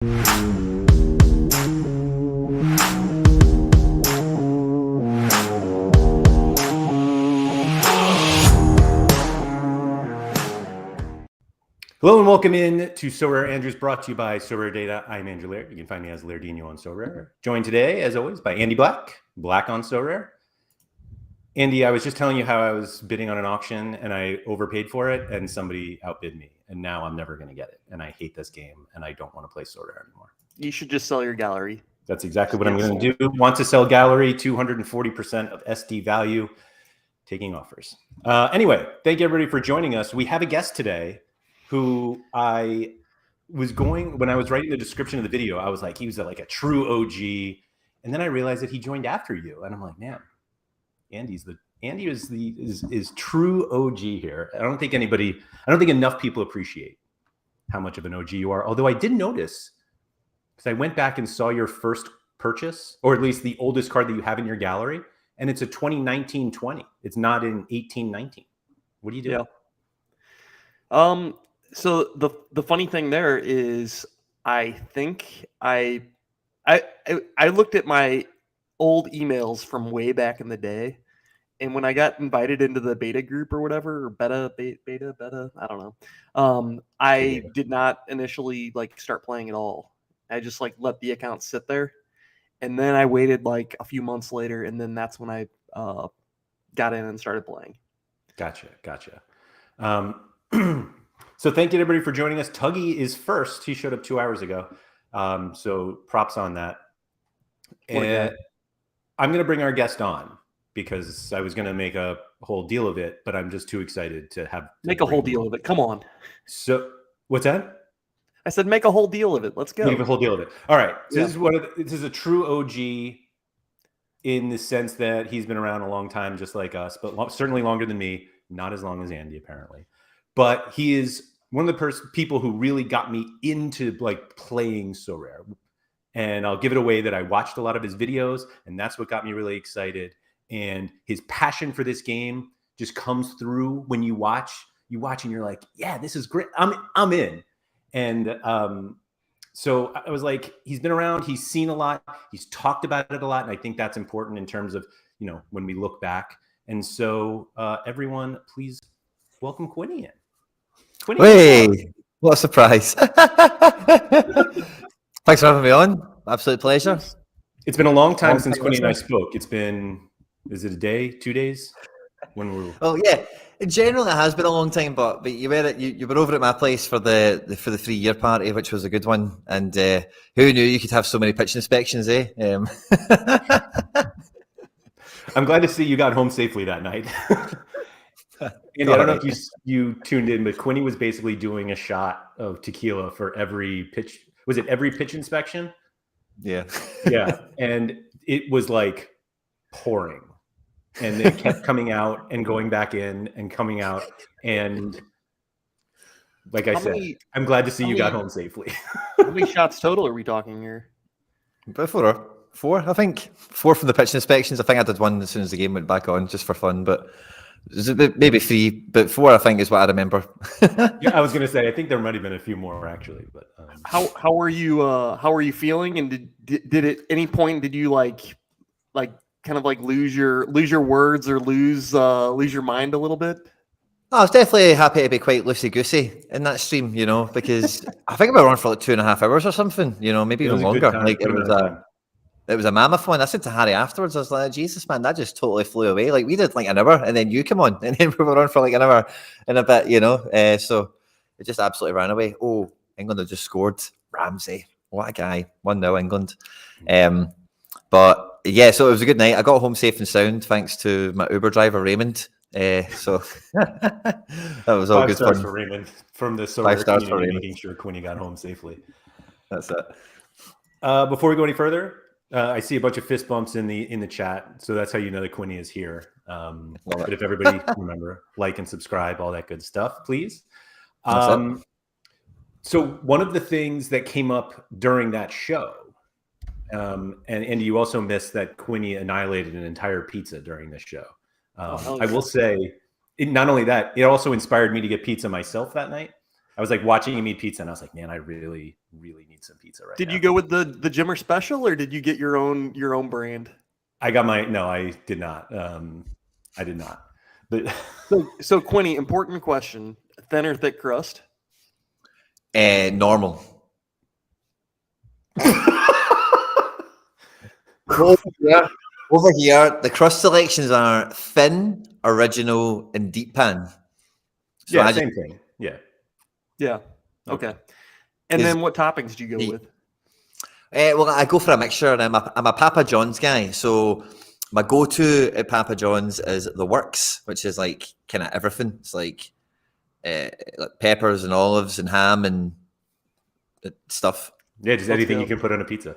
Hello and welcome in to SorareAndrews, brought to you by Sorare Data. I'm Andrew Laird. You can find me as Lairdinho on Sorare. Joined today, as always, by Andy Black, Black on Sorare. Andy, I was just telling you how I was bidding on an auction and I overpaid for it and somebody outbid me. And now I'm never going to get it. And I hate this game and I don't want to play Sorare anymore. You should just sell your gallery. That's exactly what I'm going to do. Want to sell gallery, 240% of SD value, taking offers. Anyway, thank you everybody for joining us. We have a guest today who I was going, when I was writing the description of the video, I was like, he was like a true OG. And then I realized that he joined after you. And I'm like, man, Andy is true OG here. I don't think enough people appreciate how much of an OG you are. Although I did notice, because I went back and saw your first purchase, or at least the oldest card that you have in your gallery, and it's a 2019-20. It's not in 18-19. What do you do? Yeah. So the funny thing there is, I think I looked at my old emails from way back in the day, and when I got invited into the beta group or whatever, or beta, I don't know. I did not initially start playing at all. I just let the account sit there, and then I waited a few months later, and then that's when I got in and started playing. Gotcha. So thank you everybody for joining us. Tuggy is first. He showed up 2 hours ago. So props on that. And I'm going to bring our guest on because I was going to make a whole deal of it, but I'm just too excited to make a whole deal of it. Come on. So what's that? I said, make a whole deal of it. Let's go. Make a whole deal of it. All right. So this is a true OG in the sense that he's been around a long time, just like us, but certainly longer than me. Not as long as Andy, apparently. But he is one of the people who really got me into playing Sorare. And I'll give it away that I watched a lot of his videos, and that's what got me really excited. And his passion for this game just comes through when you watch. You watch and you're like, yeah, this is great. I'm in. And so I was like, he's been around, he's seen a lot, he's talked about it a lot, and I think that's important in terms of, when we look back. And so everyone, please welcome Quinny in. Quinny, hey, what a surprise. Thanks for having me on. Absolute pleasure. It's been a long time since Quinny and I spoke. Is it a day, 2 days? Oh yeah, in general it has been a long time, but you were over at my place for the 3-year party, which was a good one. And who knew you could have so many pitch inspections, eh? I'm glad to see you got home safely that night. Andy, I don't know if you tuned in, but Quinny was basically doing a shot of tequila for every pitch. Was it every pitch inspection? Yeah. Yeah. And it was pouring. And it kept coming out and going back in and coming out. And like I said, I'm glad to see you got home safely. How many shots total are we talking here? About four, I think. 4 from the pitch inspections. I think I did one as soon as the game went back on, just for fun. But maybe 3, but 4 I think is what I remember. Yeah, I was going to say I think there might have been a few more actually, but how are you feeling? And did at any point did you lose your words or lose your mind a little bit? I was definitely happy to be quite loosey-goosey in that stream, because I think we were on for 2.5 hours or something, maybe even longer. It was a mammoth one. I said to Harry afterwards, I was like, Jesus, man, that just totally flew away. We did an hour, and then you come on, and then we were on for an hour and a bit, so it just absolutely ran away. Oh, England had just scored. Ramsey, what a guy. 1-0 England. But yeah, so it was a good night. I got home safe and sound thanks to my Uber driver, Raymond. So that was all 5 good stars fun. for Raymond from the Sorare community, making sure Quinny got home safely. That's it. Before we go any further, I see a bunch of fist bumps in the chat, so that's how you know that Quinny is here. But if everybody remember, like and subscribe, all that good stuff, please. So one of the things that came up during that show, and you also missed that Quinny annihilated an entire pizza during the show. I will say, not only that, it also inspired me to get pizza myself that night. I was like watching him eat pizza, and I was like, man, I really, really need some pizza right now. Did you go with the Jimmer special, or did you get your own brand? I got my no, I did not. I did not. But so Quinny, important question: thin or thick crust? Normal. Over here, the crust selections are thin, original, and deep pan. So yeah, same thing. Yeah. Yeah. Okay. And then what toppings do you go with? Well, I go for a mixture, and I'm a Papa John's guy. So my go-to at Papa John's is the works, which is like kind of everything. It's like peppers and olives and ham and stuff. Yeah, just anything you can put on a pizza.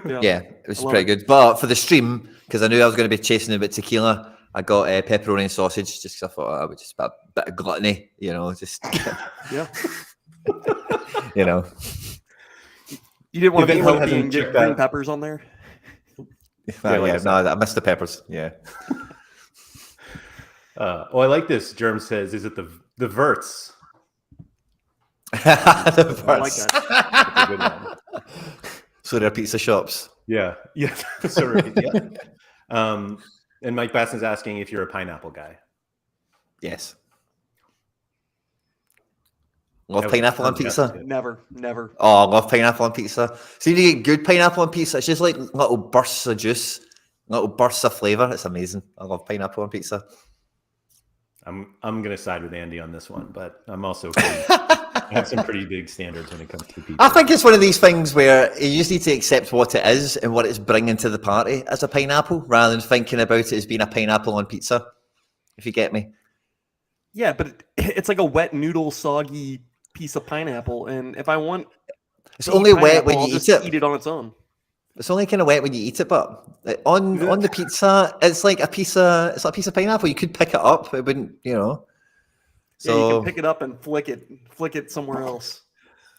Yeah, it was pretty good. But for the stream, because I knew I was going to be chasing a bit tequila, I got pepperoni and sausage just because I thought I would just a bit of gluttony, just yeah. You didn't want to be healthy and get green peppers on there? I missed the peppers. Yeah. I like this. Germ says, is it the Verts? The Verts. I like that. That's a good one. So they're pizza shops. Yeah. Sorare, yeah. And Mike Basson's asking if you're a pineapple guy. Yes. Love pineapple on pizza. Never. Oh, I love pineapple on pizza. See, you get good pineapple on pizza. It's just like little bursts of juice, little bursts of flavor. It's amazing. I love pineapple on pizza. I'm gonna side with Andy on this one, but I'm also I have some pretty big standards when it comes to pizza. I think it's one of these things where you just need to accept what it is and what it's bringing to the party as a pineapple, rather than thinking about it as being a pineapple on pizza. If you get me. Yeah, but it's like a wet noodle, soggy piece of pineapple, and if I want, it's only wet when you eat it on its own. It's only kind of wet when you eat it, but on the pizza, it's like a piece of pineapple. You could pick it up. It wouldn't, So yeah, you can pick it up and flick it somewhere else.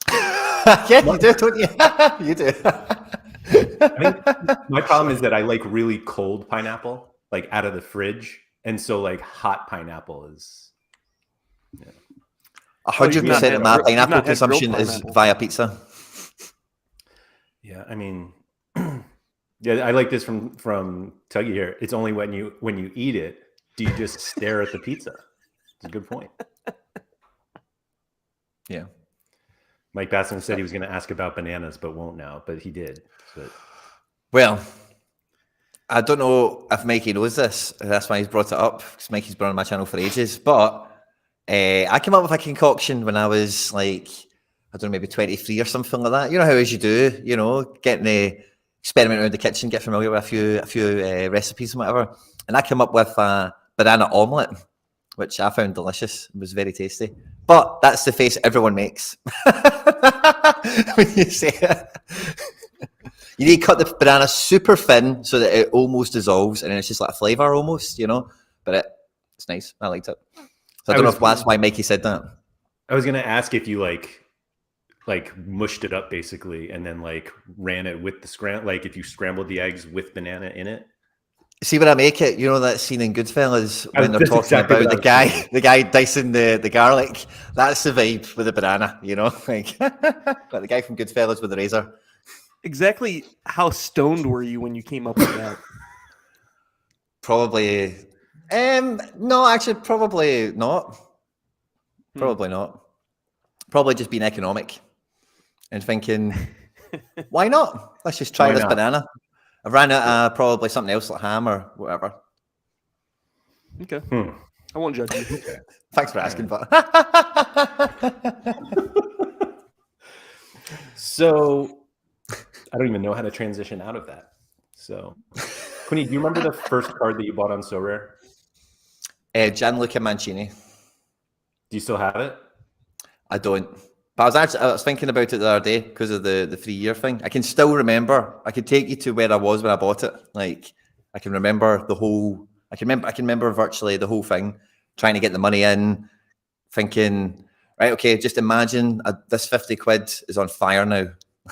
Yeah, you do, don't you? You do. I think my problem is that I like really cold pineapple, like out of the fridge, and so like hot pineapple is. 100% of my pineapple consumption is via pizza. Yeah, I mean, yeah, I like this from Tuggy here. It's only when you eat it do you just stare at the pizza. It's a good point. Yeah. Mike Basson said he was going to ask about bananas, but won't now. But he did. Well, I don't know if Mikey knows this. That's why he's brought it up, because Mikey's been on my channel for ages. But I came up with a concoction when I was like, I don't know, maybe 23 or something like that. You know how as you do, getting the experiment around the kitchen, get familiar with a few recipes and whatever. And I came up with a banana omelette, which I found delicious. It was very tasty. But that's the face everyone makes when you say it. You need to cut the banana super thin so that it almost dissolves, and then it's just like a flavor almost, But it's nice. I liked it. So I don't know if that's why Mikey said that. I was going to ask if you like mushed it up basically, and then like ran it with the scramble, like if you scrambled the eggs with banana in it. See when I make it, that scene in Goodfellas when they're talking about the guy dicing the garlic. That's the vibe with the banana, like the guy from Goodfellas with the razor. Exactly how stoned were you when you came up with that? Probably, no, actually, probably not. Probably not. Probably just being economic and thinking, why not? Let's just try this banana. I ran out probably something else like ham or whatever. Okay. I won't judge you. Thanks for asking, but so I don't even know how to transition out of that. So, Quinny, do you remember the first card that you bought on Sorare? Gianluca Mancini. Do you still have it? I don't. But I was thinking about it the other day because of the 3-year thing. I can still remember. I could take you to where I was when I bought it. Like I can remember the whole. I can remember virtually the whole thing. Trying to get the money in, thinking, right, okay, just imagine this 50 quid is on fire now.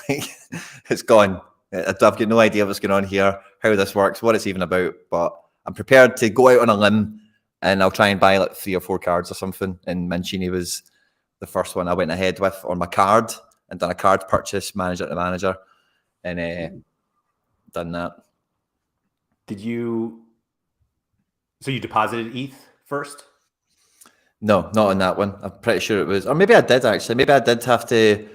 Like it's gone. I've got no idea what's going on here, how this works, what it's even about. But I'm prepared to go out on a limb, and I'll try and buy like 3 or 4 cards or something. And Mancini was the first one I went ahead with on my card and done a card purchase, manager to manager, and done that. So you deposited ETH first? No, not on that one. I'm pretty sure it was, or maybe I did actually. Maybe I did have to.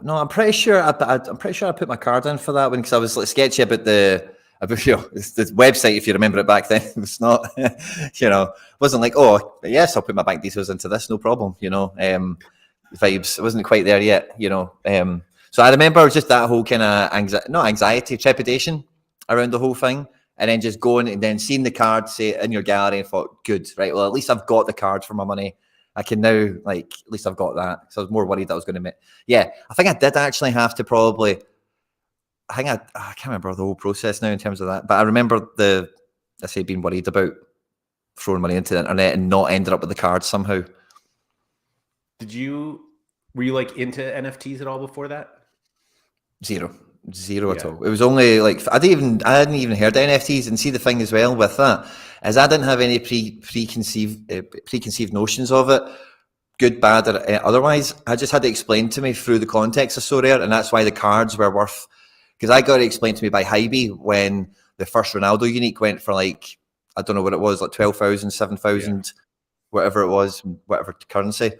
No, I'm pretty sure. I'm pretty sure I put my card in for that one because I was like sketchy about the website. If you remember it back then, it was not. Wasn't like, oh yes, I'll put my bank details into this, no problem. Vibes. It wasn't quite there yet. So I remember just that whole kind of anxiety, trepidation around the whole thing. And then just going and then seeing the card, say, in your gallery and thought, good, right, well, at least I've got the card for my money. I can now, at least I've got that. So I was more worried that I was going to make. Yeah, I think I did actually have to probably, I can't remember the whole process now in terms of that. But I remember being worried about throwing money into the internet and not ending up with the card somehow. Were you into NFTs at all before that? Zero at all. It was only I hadn't even heard of NFTs. And see, the thing as well with that is I didn't have any preconceived notions of it, good, bad, or otherwise. I just had it explained to me through the context of Sorare, and that's why the cards were worth. Because I got it explained to me by Hybe when the first Ronaldo unique went for I don't know what it was, 12,000, 7,000, whatever it was, whatever currency.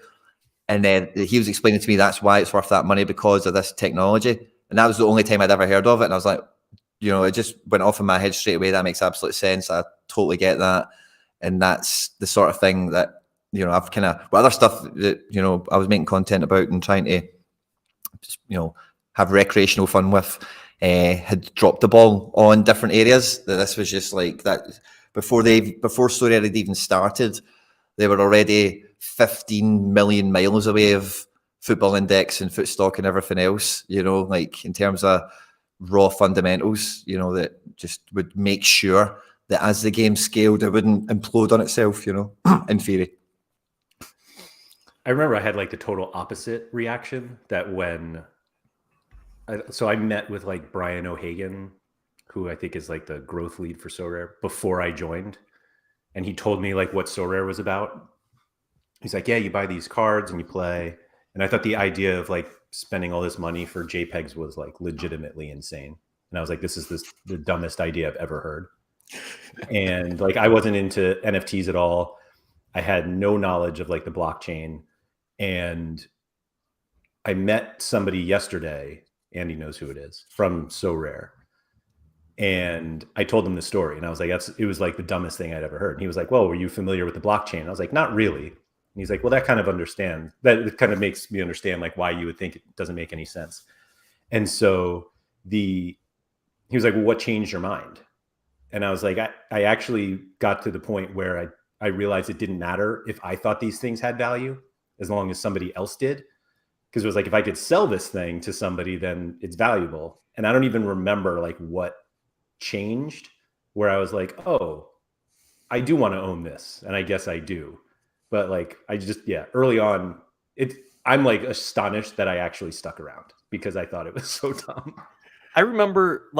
And then he was explaining to me that's why it's worth that money because of this technology. And that was the only time I'd ever heard of it. And I was like, it just went off in my head straight away. That makes absolute sense. I totally get that. And that's the sort of thing that, I've kind of, other stuff that, I was making content about and trying to, have recreational fun with, had dropped the ball on different areas. That this was just that before Sorare had even started, they were already 15 million miles away of Football Index and Footstock and everything else, in terms of raw fundamentals, that just would make sure that as the game scaled, it wouldn't implode on itself, in theory. I remember I had the total opposite reaction that when I met with Brian O'Hagan, who I think is the growth lead for Sorare, before I joined. And he told me what Sorare was about. He's like, yeah, you buy these cards and you play. And I thought the idea of spending all this money for JPEGs was legitimately insane. And I was like, this is the dumbest idea I've ever heard. And I wasn't into NFTs at all. I had no knowledge of the blockchain. And I met somebody yesterday, Andy knows who it is, from Sorare. And I told him the story. And I was like, it was the dumbest thing I'd ever heard. And he was like, well, were you familiar with the blockchain? And I was like, not really. And he's like, well, that kind of makes me understand why you would think it doesn't make any sense. And so he was like, well, what changed your mind? And I was like, I actually got to the point where I realized it didn't matter if I thought these things had value as long as somebody else did. Because it was if I could sell this thing to somebody, then it's valuable. And I don't even remember what changed where I was like, oh, I do want to own this. And I guess I do. But early on, I'm astonished that I actually stuck around because I thought it was so dumb. I remember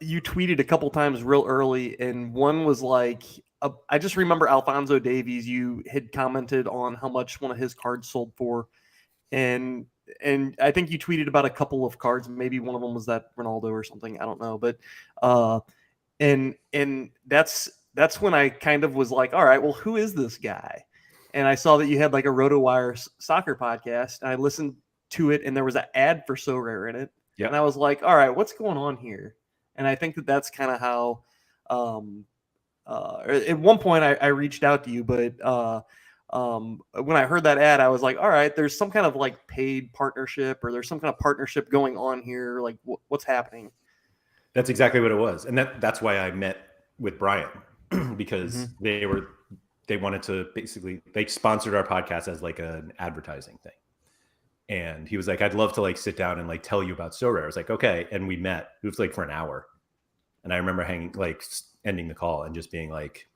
you tweeted a couple times real early, and one was I just remember Alphonso Davies. You had commented on how much one of his cards sold for, and I think you tweeted about a couple of cards. Maybe one of them was that Ronaldo or something. I don't know, but and that's when I kind of was like, all right, well, who is this guy? And I saw that you had a RotoWire soccer podcast, and I listened to it, and there was an ad for Sorare in it. Yeah. And I was like, all right, what's going on here? And I think that's kind of how, at one point I reached out to you, but when I heard that ad, I was like, all right, there's some kind of paid partnership, or there's some kind of partnership going on here. What's happening? That's exactly what it was. And that's why I met with Brian because they wanted to basically, they sponsored our podcast as an advertising thing. And he was like, I'd love to sit down and tell you about Sorare. I was like, okay. And we met. It was for an hour. And I remember ending the call and just being like,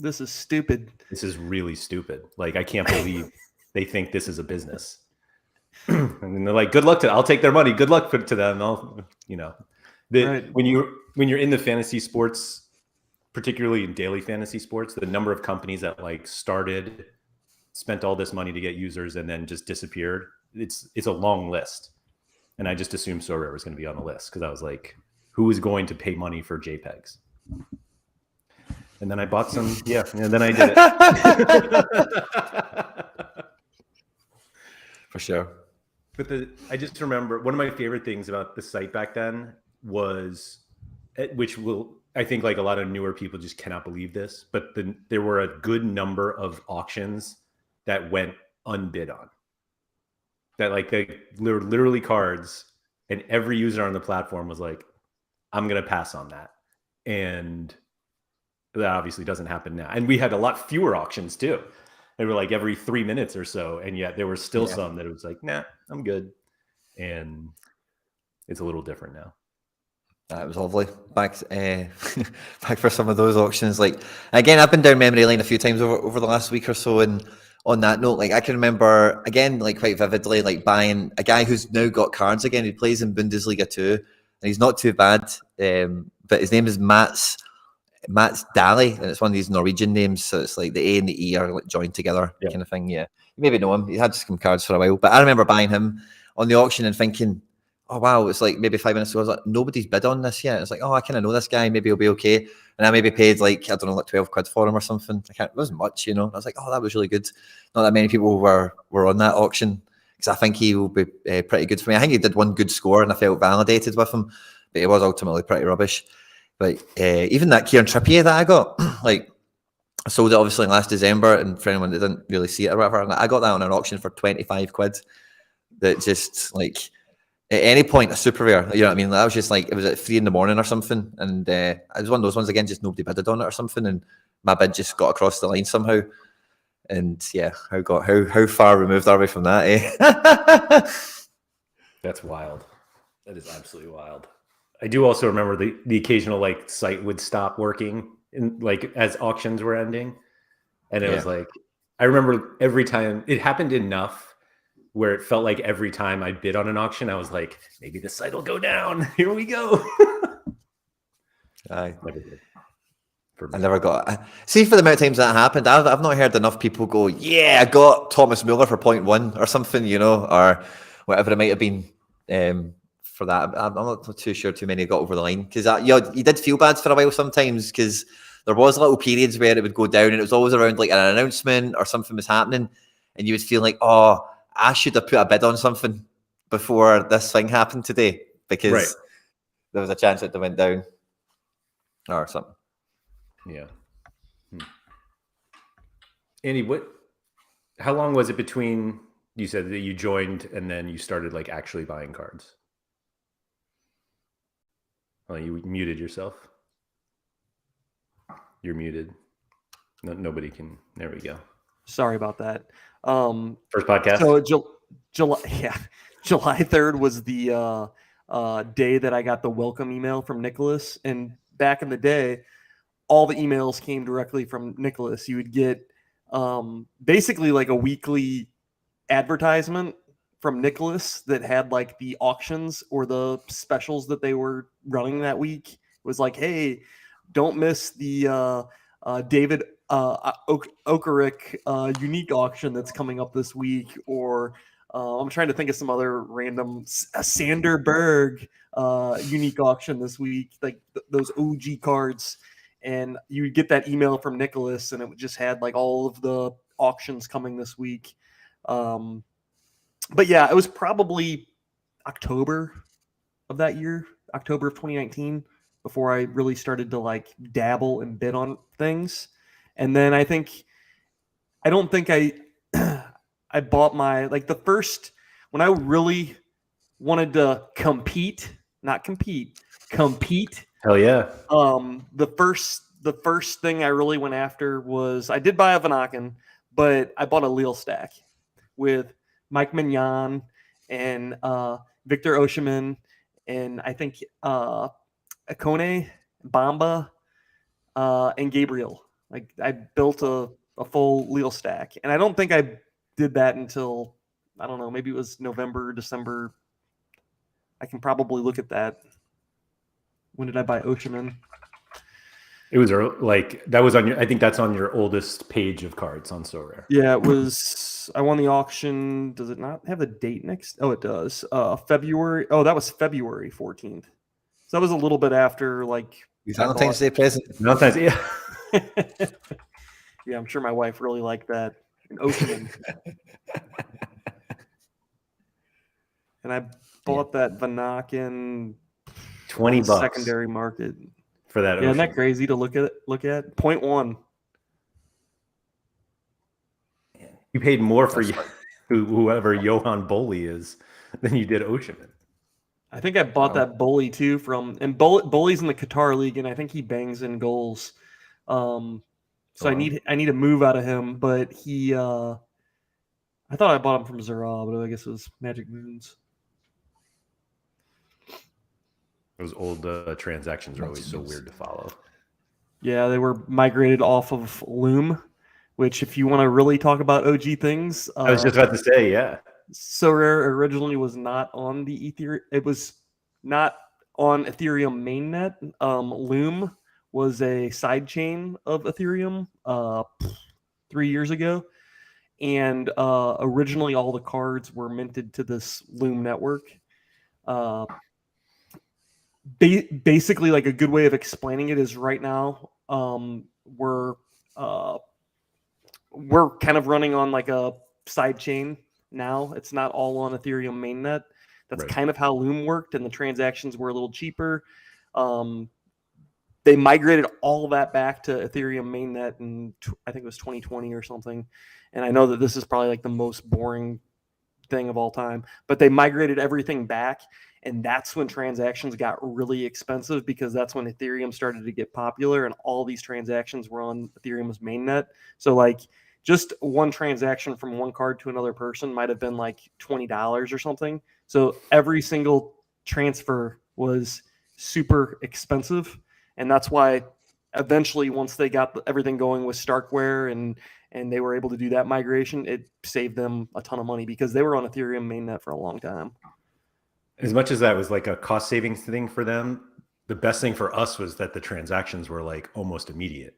this is stupid. This is really stupid. I can't believe they think this is a business. And they're like, good luck I'll take their money. Good luck to them. Right. When you're in the fantasy sports, particularly in daily fantasy sports, the number of companies that started spent all this money to get users and then just disappeared. It's a long list. And I just assumed Sorare was going to be on the list because I was like, who is going to pay money for JPEGs? And then I bought some, and then I did it. For sure. But I just remember one of my favorite things about the site back then was, which I think like a lot of newer people just cannot believe this, but there were a good number of auctions that went unbid on. That like they were literally cards, and every user on the platform was like, I'm going to pass on that. And that obviously doesn't happen now. And we had a lot fewer auctions too. They were like every 3 minutes or so. And yet there were still some that it was like, nah, I'm good. And it's a little different now. That was lovely. Back for some of those auctions. Like, again, I've been down memory lane a few times over the last week or so. And on that note, like I can remember again, like quite vividly, like buying a guy who's now got cards again. He plays in Bundesliga 2, and he's not too bad. But his name is Mats Daly, and it's one of these Norwegian names. So it's like the A and the E are like joined together, kind of thing. Yeah, you maybe know him. He had some cards for a while, but I remember buying him on the auction and thinking, oh wow, it's like maybe 5 minutes ago. I was like, nobody's bid on this yet. It's like, oh, I kind of know this guy. Maybe he'll be okay. And I maybe paid like, I don't know, like 12 quid for him or something. It wasn't much, you know. I was like, oh, that was really good. Not that many people were on that auction because I think he will be pretty good for me. I think he did one good score and I felt validated with him, but he was ultimately pretty rubbish. But even that Kieran Trippier that I got, like I sold it obviously last December, and for anyone that didn't really see it or whatever, I got that on an auction for 25 quid. That just like at any point a super rare, you know what I mean? That was just like, it was at 3 a.m. or something, and it was one of those ones again, just nobody bidded on it or something, and my bid just got across the line somehow. And yeah, how far removed are we from that? That's wild. That is absolutely wild. I do also remember the occasional like site would stop working in like as auctions were ending, and it was like, I remember every time it happened enough where it felt like every time I bid on an auction, I was like, maybe the site will go down. Here we go. I never got. See, for the amount of times that happened, I've not heard enough people go, yeah, I got Thomas Muller for 0.1 or something, you know, or whatever it might have been. For that, I'm not too sure too many got over the line, because you did feel bad for a while sometimes, because there was little periods where it would go down and it was always around like an announcement or something was happening, and you would feel like, oh, I should have put a bid on something before this thing happened today, because there was a chance that they went down or something. Yeah. Andy, how long was it between you said that you joined and then you started like actually buying cards? Oh, you muted yourself. You're muted. No, nobody can. There we go. Sorry about that. First podcast. So July 3rd was the day that I got the welcome email from Nicholas. And back in the day, all the emails came directly from Nicholas. You would get basically like a weekly advertisement from Nicholas that had like the auctions or the specials that they were running that week. It was like, hey, don't miss the David Okerick unique auction that's coming up this week. Or I'm trying to think of some other random Sander Berg unique auction this week, like those OG cards. And you would get that email from Nicholas, and it just had like all of the auctions coming this week. But yeah, it was probably October of that year, October of 2019, before I really started to like dabble and bid on things. And then I don't think I bought my, like the first, when I really wanted to compete. Hell yeah. The first thing I really went after was, I did buy a Vanaken, but I bought a Lille stack with Mike Mignon and Victor Osimhen, and I think Akone, Bamba, and Gabriel. Like I built a full Lille stack, and I don't think I did that until, I don't know, maybe it was November, December. I can probably look at that. When did I buy Osimhen? It was like that was on your. I think that's on your oldest page of cards on Sorare. Yeah, it was. I won the auction. Does it not have the date next? Oh, it does. February. Oh, that was February 14th. So that was a little bit after like Valentine's Day present. Valentine's, yeah. Yeah, I'm sure my wife really liked that. An ocean. And I bought that Vanaken $20 secondary market for that. Yeah, isn't that crazy to look at? 0.1. You paid more for whoever Johan Boley is than you did Oceanman. I think I bought that Boley too and Boley's in the Qatar League, and I think he bangs in goals. So I need a move out of him, but he I thought I bought him from Sorare, but I guess it was Magic Moons. Those old transactions are always so weird to follow. Yeah, they were migrated off of Loom, which if you want to really talk about OG things, I was just about to say, yeah. Sorare originally was not on the Ethereum. It was not on Ethereum mainnet. Loom was a sidechain of Ethereum 3 years ago, and originally all the cards were minted to this Loom network. Basically, like a good way of explaining it is right now we're kind of running on like a side chain now. It's not all on Ethereum mainnet. That's kind of how Loom worked, and the transactions were a little cheaper. They migrated all that back to Ethereum mainnet in I think it was 2020 or something. And I know that this is probably like the most boring thing of all time, but they migrated everything back. And that's when transactions got really expensive, because that's when Ethereum started to get popular and all these transactions were on Ethereum's mainnet. So like just one transaction from one card to another person might have been like $20 or something. So every single transfer was super expensive. And that's why eventually, once they got everything going with Starkware and they were able to do that migration, it saved them a ton of money because they were on Ethereum mainnet for a long time. As much as that was like a cost savings thing for them, the best thing for us was that the transactions were like almost immediate.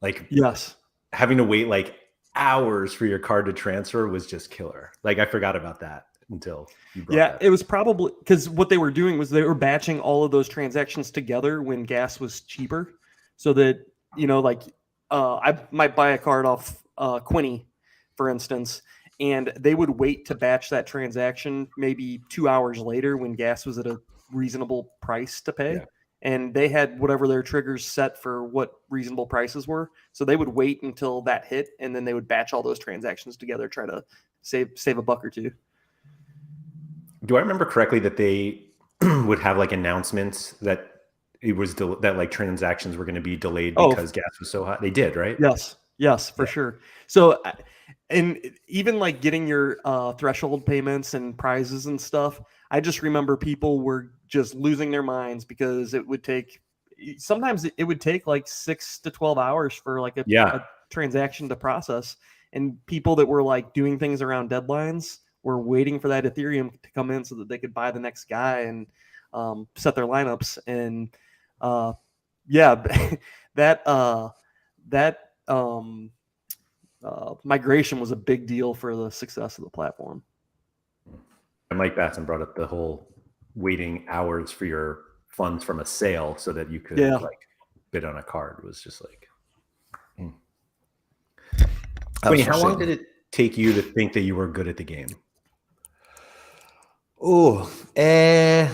Like, yes, having to wait like hours for your card to transfer was just killer. Like, I forgot about that until you brought that. It was probably because what they were doing was they were batching all of those transactions together when gas was cheaper, so that like I might buy a card off Quinny, for instance. And they would wait to batch that transaction maybe 2 hours later when gas was at a reasonable price to pay. Yeah. And they had whatever their triggers set for what reasonable prices were. So they would wait until that hit, and then they would batch all those transactions together, try to save a buck or two. Do I remember correctly that they would have like announcements that it was that like transactions were going to be delayed because gas was so high? They did, right? Yes, for sure. So, and even like getting your threshold payments and prizes and stuff, I just remember people were just losing their minds because it would take like 6 to 12 hours for like a transaction to process. And people that were like doing things around deadlines were waiting for that Ethereum to come in so that they could buy the next guy and set their lineups. And that migration was a big deal for the success of the platform. And Mike Batson brought up the whole waiting hours for your funds from a sale so that you could like bid on a card. It was just like, Quinny, how long did it take you to think that you were good at the game? I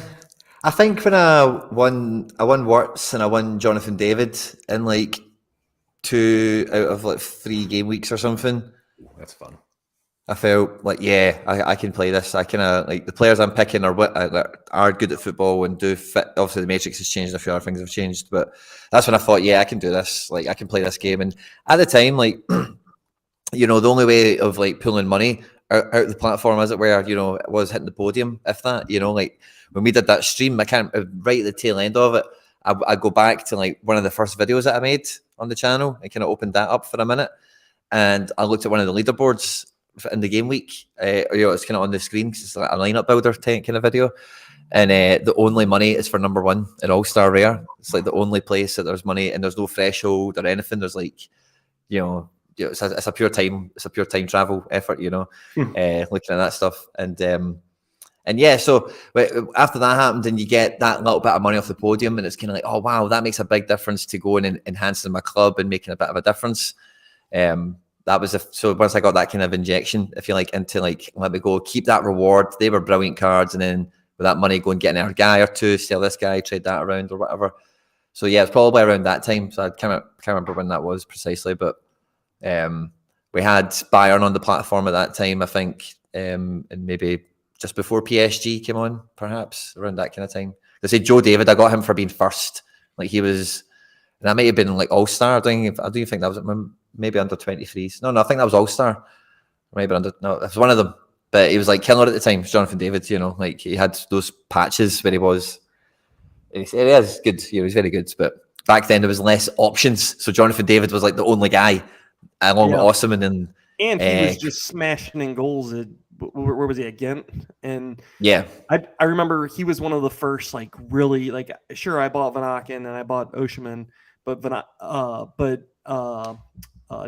think when I won Wirtz and I won Jonathan David in like 2 out of like 3 game weeks or something. That's fun. I felt like, I can play this. I kind of like the players I'm picking are good at football and do fit. Obviously, the matrix has changed. A few other things have changed, but that's when I thought, I can do this. Like, I can play this game. And at the time, like, the only way of like pulling money out of the platform, as it were, was hitting the podium. If that, like when we did that stream, I can't right at the tail end of it. I go back to like one of the first videos that I made on the channel and kind of opened that up for a minute, and I looked at one of the leaderboards in the game week. It's kind of on the screen because it's like a lineup builder kind of video, and the only money is for number 1 in All-Star Rare. It's like the only place that there's money, and there's no threshold or anything. There's like, it's a pure time travel effort, looking at that stuff. And yeah, so after that happened, and you get that little bit of money off the podium, and it's kind of like, oh wow, that makes a big difference to going and enhancing my club and making a bit of a difference. That was so once I got that kind of injection, if you like, into like, let me go keep that reward. They were brilliant cards, and then with that money, go and get another guy or two, sell this guy, trade that around or whatever. So yeah, it's probably around that time. So I can't remember when that was precisely, but we had Bayern on the platform at that time, I think, and maybe just before PSG came on, perhaps around that kind of time. They say Joe David, I got him for being first. Like he was, and that might have been like All-Star. I don't even think that was maybe under 23s. No, I think that was All-Star. Maybe it was one of them. But he was like killer at the time, Jonathan David, like he had those patches where he was. He is good, he was very good. But back then there was less options. So Jonathan David was like the only guy along with Osman and he was just smashing in goals at, where was he, at Ghent? And yeah, I remember he was one of the first, like, really, like, sure, I bought Van Aken and I bought Osman, but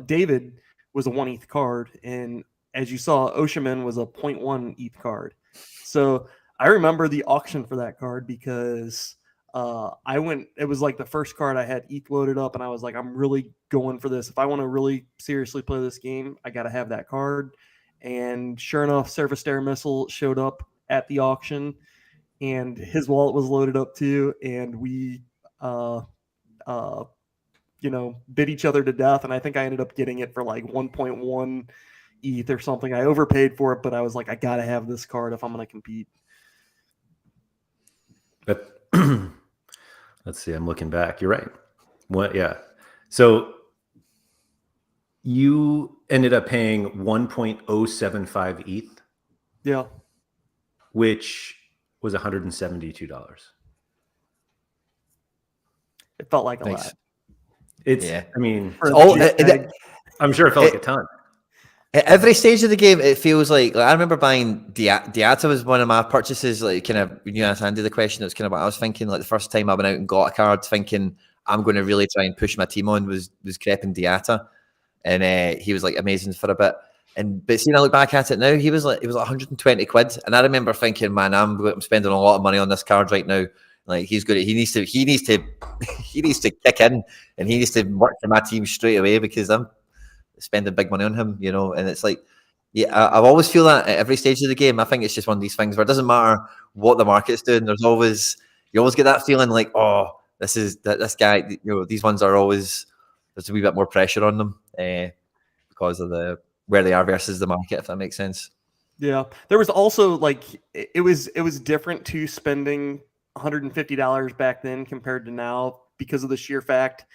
David was a 1 ETH card, and as you saw, Osman was a 0.1 ETH card. So I remember the auction for that card because it was like the first card I had ETH loaded up, and I was like, I'm really going for this. If I want to really seriously play this game, I got to have that card. And sure enough, Surface Air Missile showed up at the auction, and his wallet was loaded up too. And we, bid each other to death. And I think I ended up getting it for like 1.1 ETH or something. I overpaid for it, but I was like, I got to have this card if I'm going to compete. But let's see, I'm looking back. You're right. What? Yeah. So you ended up paying 1.075 ETH. Yeah. Which was $172. It felt like a lot. I mean, I'm sure it felt like a ton. At every stage of the game, it feels like I remember buying Diatta was one of my purchases. Like, kind of, when you asked Andy the question, it was kind of what I was thinking. Like the first time I went out and got a card, thinking I'm going to really try and push my team on was Crepin Diatta, and he was like amazing for a bit. But seeing I look back at it now, it was like 120 quid, and I remember thinking, man, I'm spending a lot of money on this card right now. Like he needs to kick in, and he needs to work for my team straight away because I'm spending big money on him, and it's like, I always feel that at every stage of the game. I think it's just one of these things where it doesn't matter what the market's doing. You always get that feeling like, oh, this guy, these ones are always, there's a wee bit more pressure on them because of where they are versus the market, if that makes sense. Yeah, there was also like it was different to spending $150 back then compared to now because of the sheer fact.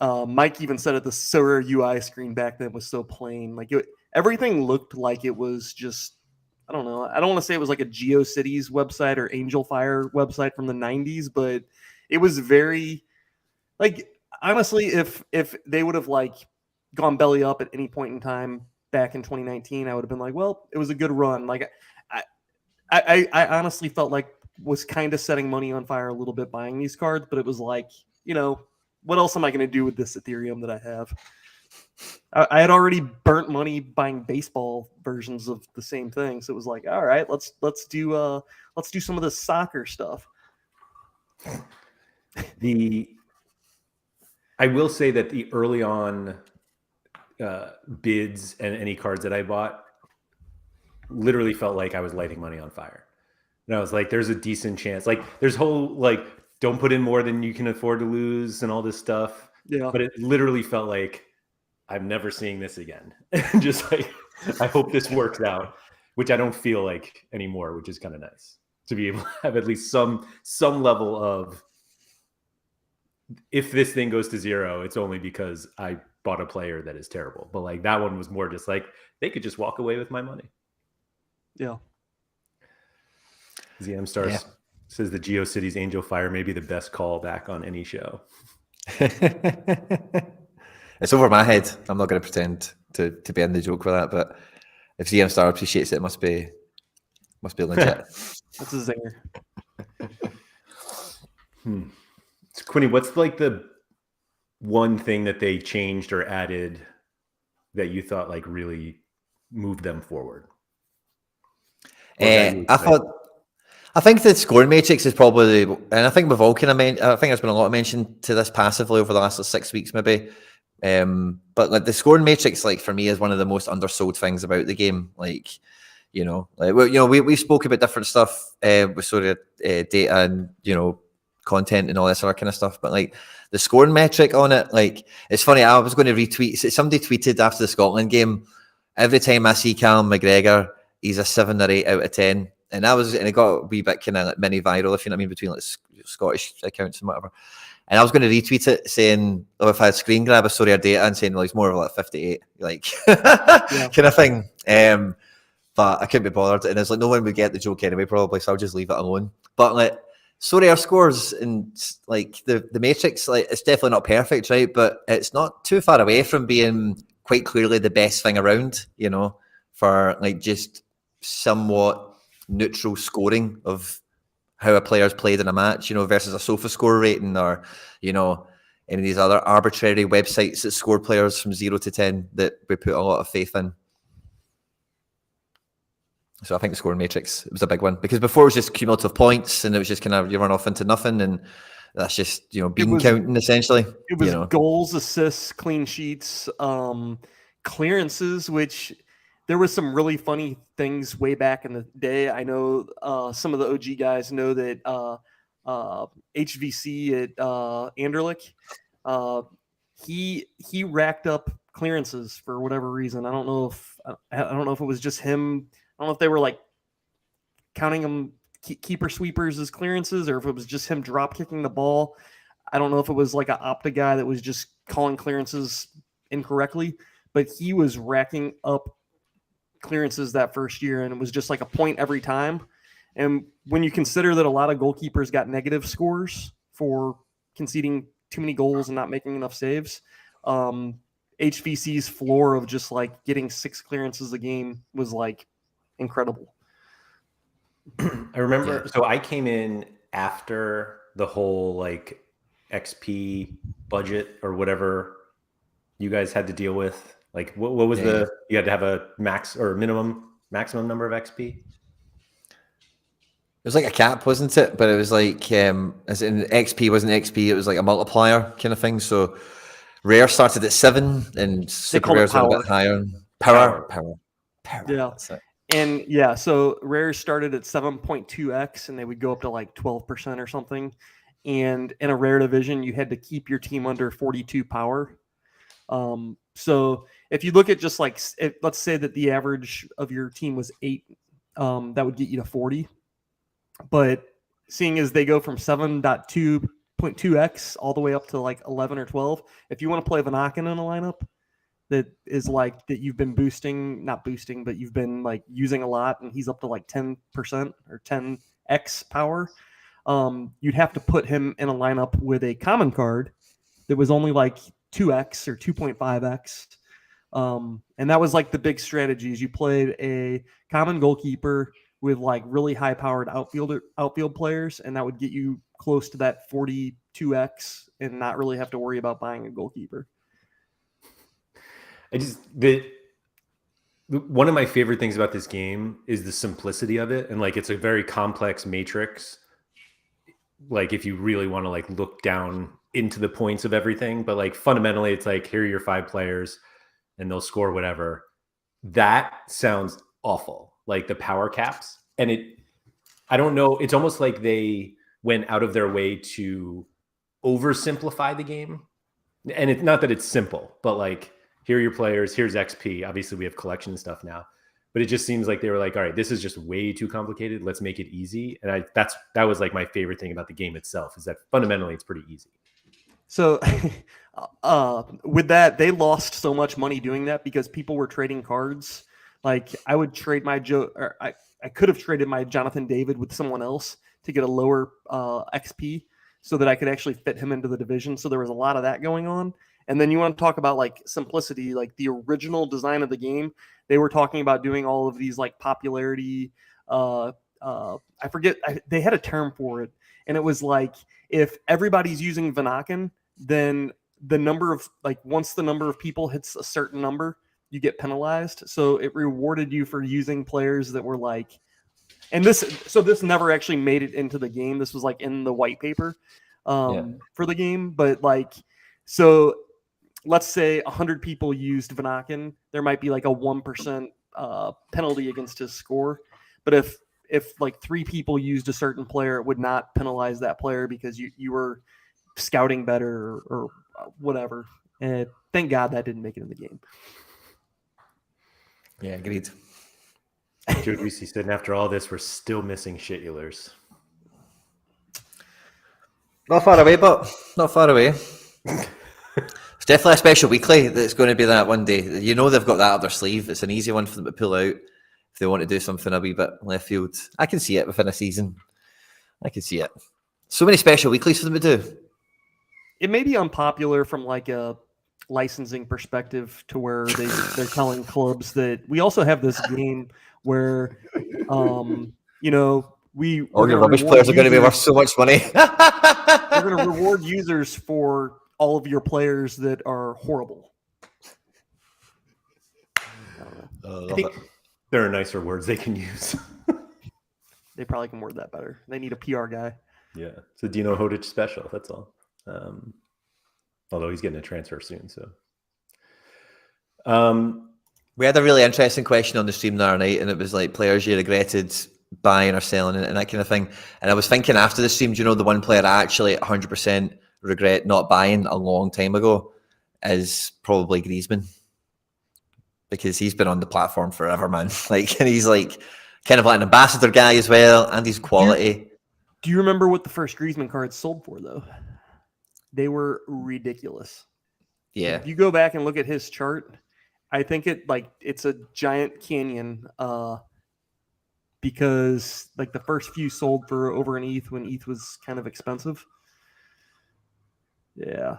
Mike even said it, the Sorare UI screen back then was so plain. Like everything looked like it was just, I don't know. I don't want to say it was like a GeoCities website or Angel Fire website from the 90s, but it was very, like, honestly, if they would have like gone belly up at any point in time back in 2019, I would have been like, well, it was a good run. Like I honestly felt like was kind of setting money on fire a little bit buying these cards, but it was like, what else am I going to do with this Ethereum that I have? I had already burnt money buying baseball versions of the same thing, so it was like, all right, let's do some of the soccer stuff. I will say that the early on bids and any cards that I bought literally felt like I was lighting money on fire. And I was like, there's a decent chance. Like, there's whole like, don't put in more than you can afford to lose and all this stuff. Yeah. But it literally felt like I'm never seeing this again. Just like, I hope this works out, which I don't feel like anymore, which is kind of nice to be able to have at least some level of, if this thing goes to zero, it's only because I bought a player that is terrible. But like that one was more just like, they could just walk away with my money. Yeah. ZM Stars says the GeoCities Angel Fire may be the best call back on any show. It's over my head. I'm not going to pretend to be in the joke with that, but if ZM Star appreciates it, it must be Must be legit. That's a zinger. So Quinny, what's like the one thing that they changed or added that you thought like really moved them forward? I think the scoring matrix is probably, and I think we've all kind of I think there's been a lot of mention to this passively over the last 6 weeks, maybe. But like the scoring matrix, like for me, is one of the most undersold things about the game. Like, we spoke about different stuff with sort of data and content and all this other kind of stuff. But like the scoring metric on it, like it's funny. I was going to retweet. Somebody tweeted after the Scotland game. Every time I see Callum McGregor, he's a 7 or 8 out of 10. And it got a wee bit kind of like mini viral, if you know what I mean, between like Scottish accounts and whatever. And I was going to retweet it saying, if I had screen grab a Sorare data and saying, well, he's more of like 58, like kind of thing. But I couldn't be bothered. And it's like, no one would get the joke anyway, probably. So I'll just leave it alone. But like Sorare scores and like the matrix, like it's definitely not perfect, right? But it's not too far away from being quite clearly the best thing around, for like just somewhat neutral scoring of how a player's played in a match, versus a sofa score rating or, any of these other arbitrary websites that score players from 0 to 10 that we put a lot of faith in. So I think the scoring matrix was a big one, because before it was just cumulative points and it was just kind of you run off into nothing, and that's just bean counting essentially. It was goals, assists, clean sheets, clearances, which there was some really funny things way back in the day. I know some of the OG guys know that HVC at Anderlecht, he racked up clearances for whatever reason. I don't know if it was just him. I don't know if they were like counting them keeper sweepers as clearances, or if it was just him drop kicking the ball. I don't know if it was like an Opta guy that was just calling clearances incorrectly, but he was racking up clearances that first year, and it was just like a point every time. And when you consider that a lot of goalkeepers got negative scores for conceding too many goals and not making enough saves, HVC's floor of just like getting 6 clearances a game was like incredible. I remember, so I came in after the whole like XP budget or whatever you guys had to deal with. Like what was you had to have a max or maximum number of XP? It was like a cap, wasn't it? But it was like, as in XP wasn't XP, it was like a multiplier kind of thing. So Rare started at 7 and Super Rares were a bit higher. Power. Yeah. And yeah, so Rares started at 7.2x and they would go up to like 12% or something. And in a rare division, you had to keep your team under 42 power. So if you look at just like, let's say that the average of your team was 8, that would get you to 40. But seeing as they go from 7.2x all the way up to like 11 or 12, if you want to play Vanaken in a lineup that is like that you've been not boosting, but you've been like using a lot, and he's up to like 10% or 10x power, you'd have to put him in a lineup with a common card that was only like 2x or 2.5x. And that was like the big strategies. You played a common goalkeeper with like really high powered outfield players, and that would get you close to that 42x and not really have to worry about buying a goalkeeper. One of my favorite things about this game is the simplicity of it, and like it's a very complex matrix. Like if you really want to like look down into the points of everything, but like fundamentally it's like, here are your 5 players and they'll score whatever. That sounds awful, like the power caps. And I don't know, it's almost like they went out of their way to oversimplify the game. And it's not that it's simple, but like, here are your players, here's XP. Obviously we have collection stuff now, but it just seems like they were like, all right, this is just way too complicated. Let's make it easy. And that was like my favorite thing about the game itself, is that fundamentally it's pretty easy. So with that, they lost so much money doing that because people were trading cards. Like I would trade I could have traded my Jonathan David with someone else to get a lower XP so that I could actually fit him into the division. So there was a lot of that going on. And then you want to talk about like simplicity, like the original design of the game. They were talking about doing all of these like popularity I forget. They had a term for it, and it was like if everybody's using Vanaken, then the number of once the number of people hits a certain number, you get penalized. So it rewarded you for using players that were like, and this never actually made it into the game. This was like in the white paper for the game, but so let's say 100 people used Vanaken, there might be like a 1% penalty against his score. But if like 3 people used a certain player, it would not penalize that player because you were scouting better or whatever. And thank God that didn't make it in the game. Yeah, agreed. Joe Greasy said, and after all this, we're still missing shitulars. Not far away, but not far away. It's definitely a special weekly that's going to be that one day. You know they've got that up their sleeve. It's an easy one for them to pull out if they want to do something a wee bit left field. I can see it within a season. I can see it. So many special weeklies for them to do. It may be unpopular from like a licensing perspective to where they're telling clubs that we also have this game where, all your rubbish players are going to be worth so much money. We're going to reward users for all of your players that are horrible. I think there are nicer words they can use. They probably can word that better. They need a PR guy. Yeah, it's a Dino Hodich special. That's all. Although he's getting a transfer soon, so. We had a really interesting question on the stream the other night, and it was like players you regretted buying or selling and that kind of thing. And I was thinking after the stream, the one player I actually 100% regret not buying a long time ago is probably Griezmann, because he's been on the platform forever, man. And he's like kind of like an ambassador guy as well, and he's quality. Do you remember what the first Griezmann cards sold for though? They were ridiculous. Yeah. If you go back and look at his chart, I think it's a giant canyon because the first few sold for over an ETH when ETH was kind of expensive. Yeah.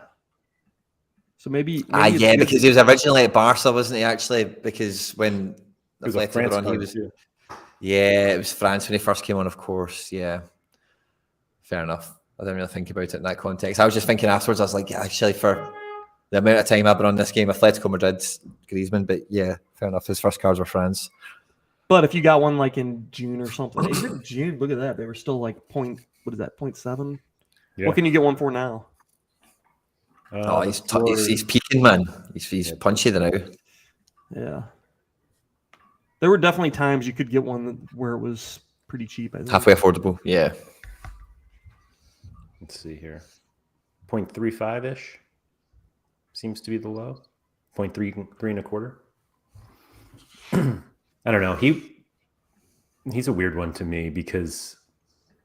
So maybe because he was originally at Barca, wasn't he? Actually, because when he was France on, he was. Yeah, it was France when he first came on, of course. Yeah, fair enough. I didn't really think about it in that context. I was just thinking afterwards. I was like, actually, for the amount of time I've been on this game, Atletico Madrid, Griezmann. But yeah, fair enough. His first cards were France. But if you got one in June or something, even June, look at that. They were still 0.7. Yeah. What can you get one for now? He's peaking, man. He's punchy now. Yeah. There were definitely times you could get one where it was pretty cheap. I think. Halfway affordable, yeah. Let's see here. 0.35-ish seems to be the low. 0.3 and a quarter. I don't know. He's a weird one to me because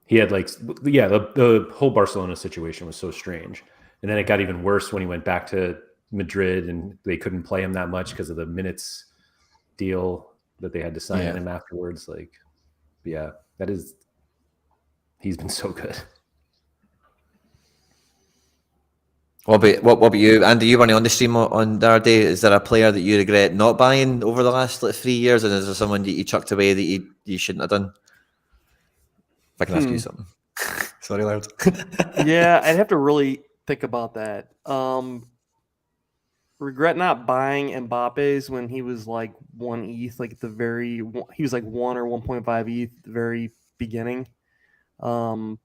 he had the whole Barcelona situation was so strange. And then it got even worse when he went back to Madrid and they couldn't play him that much because of the minutes deal that they had to sign him afterwards. He's been so good. What about you, Andy? You weren't on the stream on the other day. Is there a player that you regret not buying over the last 3 years, and is there someone that you chucked away that you shouldn't have done? If I can ask you something. Sorry, Laird. Yeah, I'd have to really think about that. Regret not buying Mbappe's when he was 1 ETH, he was 1 or 1.5 ETH at the very beginning. Probably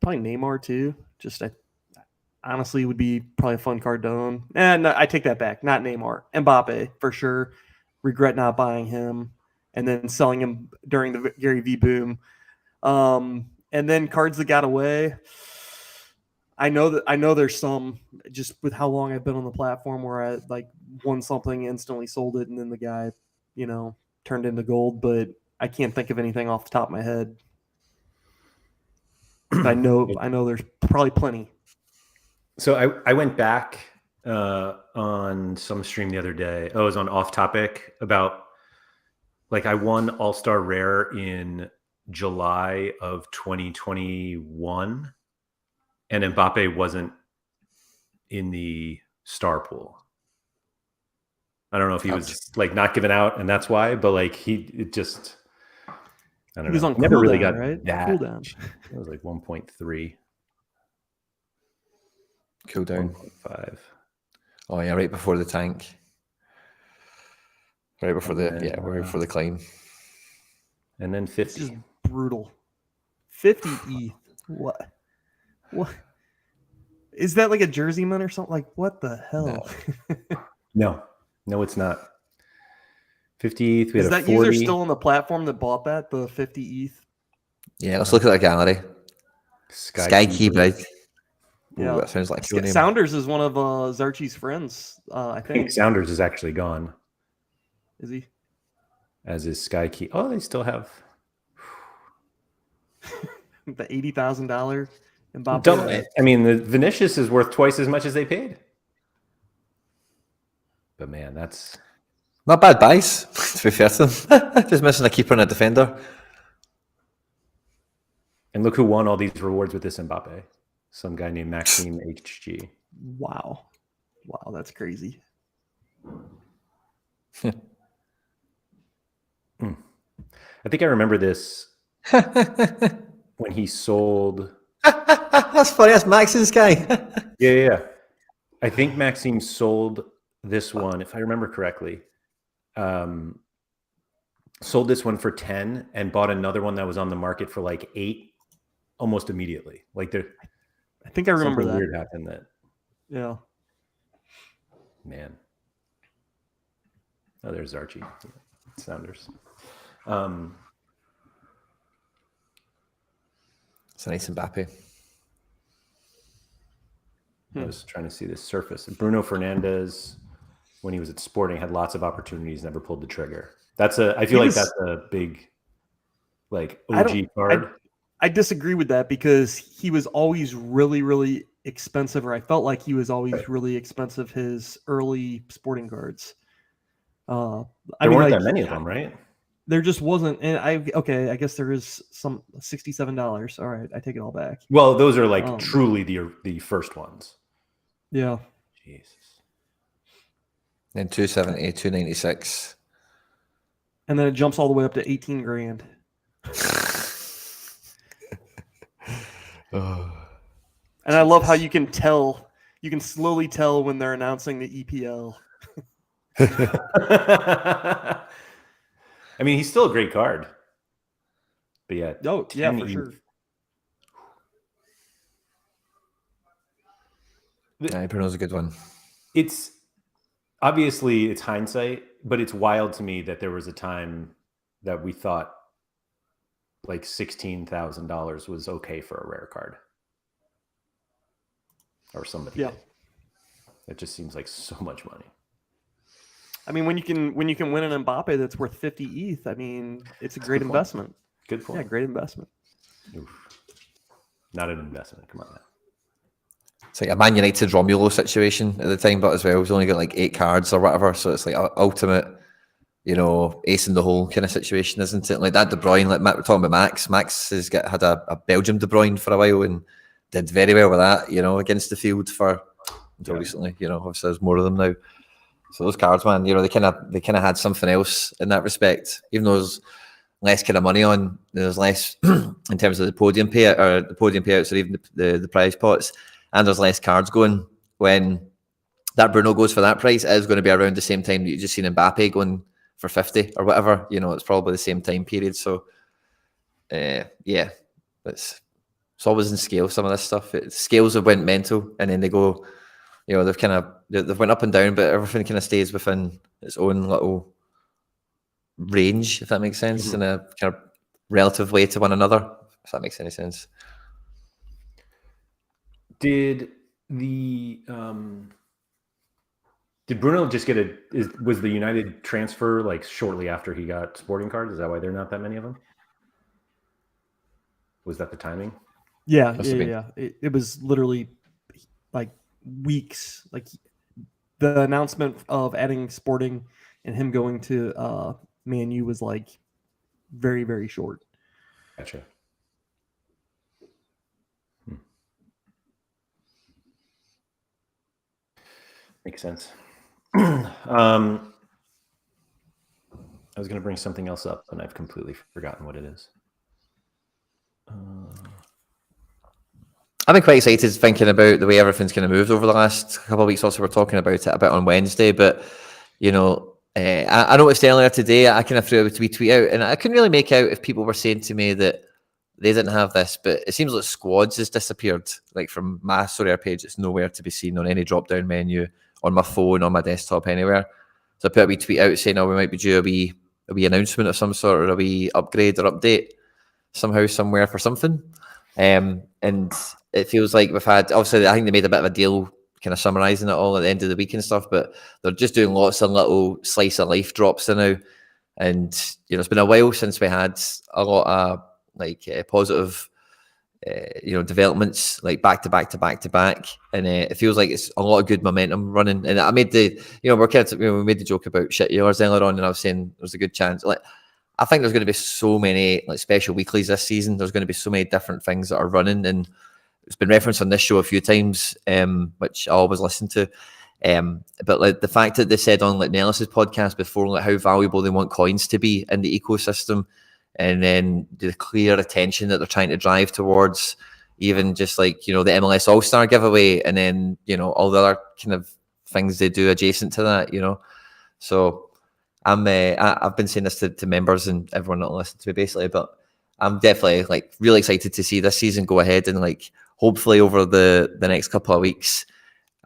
Neymar too. I honestly would be probably a fun card to own. No, I take that back. Not Neymar. Mbappe for sure. Regret not buying him and then selling him during the Gary V boom. And then cards that got away. I know there's some, just with how long I've been on the platform, where I won something, instantly sold it, and then the guy, turned into gold. But I can't think of anything off the top of my head. I know there's probably plenty. So I went back on some stream the other day. Oh, it was on Off Topic about I won All-Star Rare in July of 2021, and Mbappe wasn't in the star pool. I don't know if he was like not giving out, and that's why, but like I don't know. He was on Never really cooldown, got right? that. Cooldown. It was like 1.3, Cooldown. 1.5. Oh yeah, right before the tank. Right before right before the climb. And then 50. It's just brutal. 50 ETH. What? Is that like a jerseyman or something? Like, what the hell? No, it's not. 50 ETH. We Is had that 40. user still on the platform that bought that, the 50 ETH? Yeah, let's look at that gallery. Sky Keyblade. Yeah, that sounds like a cool name. Sounders is one of Zarchi's friends, I think. Sounders is actually gone. Is he? As is Sky Key. Oh, they still have the $80,000 Mbappe. I mean, the Vinicius is worth twice as much as they paid. But man, that's not bad buys, to be fair to them. Just missing a keeper and a defender. And look who won all these rewards with this Mbappe. Some guy named Maxime HG. Wow, that's crazy. I think I remember this when he sold. That's funny. That's Max's guy. Yeah. I think Maxime sold this one, if I remember correctly. Sold this one for 10 and bought another one that was on the market for like 8 almost immediately. Like I think I remember that. Weird happened that. Yeah. Man. Oh, there's Archie. Sounders. It's a nice Mbappe. I was trying to see this surface. Bruno Fernandes, when he was at Sporting, had lots of opportunities, never pulled the trigger. I feel like that's a big, like, OG card. I disagree with that because he was always really, really expensive, or I felt like he was always really expensive, his early Sporting cards. There weren't that many of them, right? There just wasn't. And I guess there is some $67. All right, I take it all back. Well, those are like truly the first ones. Yeah. Jesus. Then 270, 296. And then it jumps all the way up to 18 grand. And I love how you can slowly tell when they're announcing the EPL. I mean, he's still a great card. But yeah. Oh, yeah, for sure. Bruno's a good one. It's obviously it's hindsight, but it's wild to me that there was a time that we thought like $16,000 was okay for a rare card. Or somebody. Yeah. It just seems like so much money. I mean, when you can win an Mbappe that's worth 50 ETH, I mean, it's a great investment. Good point. Yeah, great investment. Oof. Not an investment. Come on now. It's like a Man United Romulo situation at the time, but as well, he's only got like 8 cards or whatever. So it's like ultimate, ace in the hole kind of situation, isn't it? Like that De Bruyne, like we're talking about Max. Max has had a Belgium De Bruyne for a while and did very well with that, against the field until recently. Obviously there's more of them now. So those cards, man, they kind of had something else in that respect. Even though there's less kind of money on, there's less in terms of the podium payout or the podium payouts or even the prize pots, and there's less cards going. When that Bruno goes for that price, it is going to be around the same time that you just seen Mbappe going for 50 or whatever. It's probably the same time period. So, yeah, it's always in scale. Some of this stuff, scales have went mental, and then they go. They've went up and down, but everything kind of stays within its own little range, if that makes sense, in a kind of relative way to one another, if that makes any sense. Did Bruno just was the United transfer like shortly after he got Sporting cards? Is that why there are not that many of them? Was that the timing? Yeah. It was literally like weeks. Like the announcement of adding Sporting and him going to Man U was like very, very short. Gotcha. Makes sense. I was going to bring something else up, and I've completely forgotten what it is. I've been quite excited thinking about the way everything's kind of moved over the last couple of weeks. Also, we're talking about it a bit on Wednesday, but I noticed earlier today, I kind of threw a tweet out, and I couldn't really make out if people were saying to me that they didn't have this, but it seems like squads has disappeared. Like from my Sorare page, it's nowhere to be seen on any drop-down menu, on my phone, on my desktop, anywhere. So I put a wee tweet out saying, we might be due a wee announcement of some sort, or a wee upgrade or update somehow, somewhere for something. And it feels like we've had, obviously, I think they made a bit of a deal kind of summarising it all at the end of the week and stuff, but they're just doing lots of little slice of life drops now. And, it's been a while since we had a lot of positive, developments like back to back. And it feels like it's a lot of good momentum running. And I made we made the joke about shit years earlier on, and I was saying there's a good chance. Like, I think there's going to be so many special weeklies this season. There's going to be so many different things that are running, and it's been referenced on this show a few times, which I always listen to. But the fact that they said on Nellis's podcast before, how valuable they want coins to be in the ecosystem, and then the clear attention that they're trying to drive towards, even just the MLS All-Star giveaway, and then all the other kind of things they do adjacent to that. So I've been saying this to members and everyone not listening to me basically, but I'm definitely really excited to see this season go ahead, and hopefully over the next couple of weeks.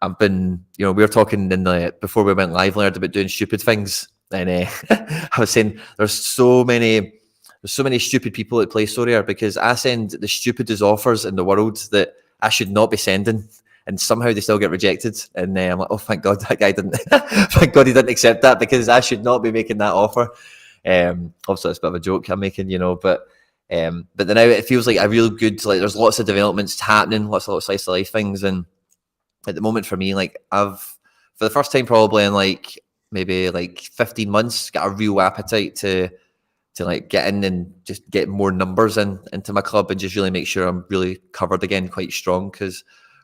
I've been, we were talking before we went live, Laird, about doing stupid things, and I was saying there's so many stupid people that play Sorare, because I send the stupidest offers in the world that I should not be sending, and somehow they still get rejected. And I'm like, oh, thank God that guy didn't. Thank God he didn't accept that, because I should not be making that offer. Obviously, it's a bit of a joke I'm making, but then now it feels like a real good. There's lots of developments happening, lots of slice of life things, and at the moment for me, I've for the first time probably in maybe 15 months got a real appetite to get in and just get more numbers into my club, and just really make sure I'm really covered again quite strong, because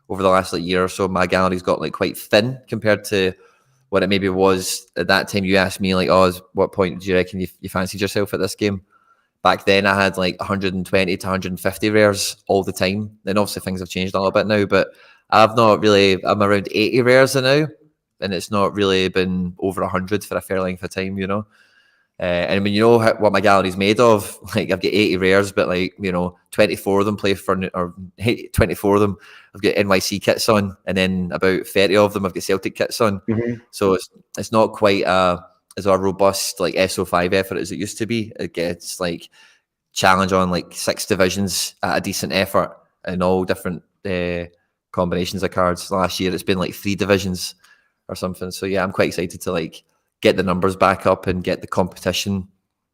over the last year or so my gallery's got quite thin compared to what it maybe was at that time. You asked me what point do you reckon you fancied yourself at this game? Back then I had 120 to 150 rares all the time, and obviously things have changed a little bit now, but I'm around 80 rares now, and it's not really been over 100 for a fair length of time, and when what my gallery's made of, I've got 80 rares, but 24 of them play for, or 24 of them I've got NYC kits on, and then about 30 of them I've got Celtic kits on. Mm-hmm. So it's not quite as a robust SO5 effort as it used to be. It gets challenge on 6 divisions at a decent effort, and all different combinations of cards. Last year it's been 3 divisions or something. So yeah, I'm quite excited to get the numbers back up and get the competition,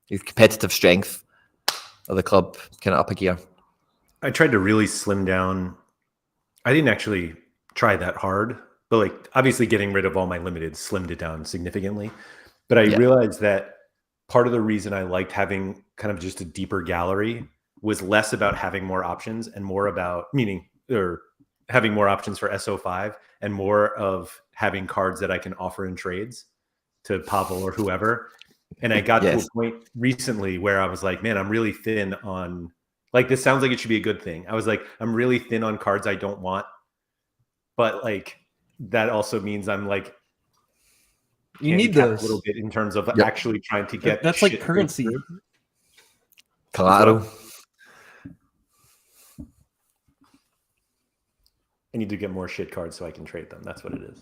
the competitive strength of the club kind of up a gear. I tried to really slim down. I didn't actually try that hard, but obviously getting rid of all my limited slimmed it down significantly. But I realized that part of the reason I liked having kind of just a deeper gallery was less about having more options and more about having more options for SO5, and more of having cards that I can offer in trades to Pavel or whoever. And I got to a point recently where I was like, man, I'm really thin on, this sounds like it should be a good thing. I was like, I'm really thin on cards I don't want. But that also means I'm you need those a little bit in terms of actually trying to get that's currency. Collateral. I need to get more shit cards so I can trade them. That's what it is.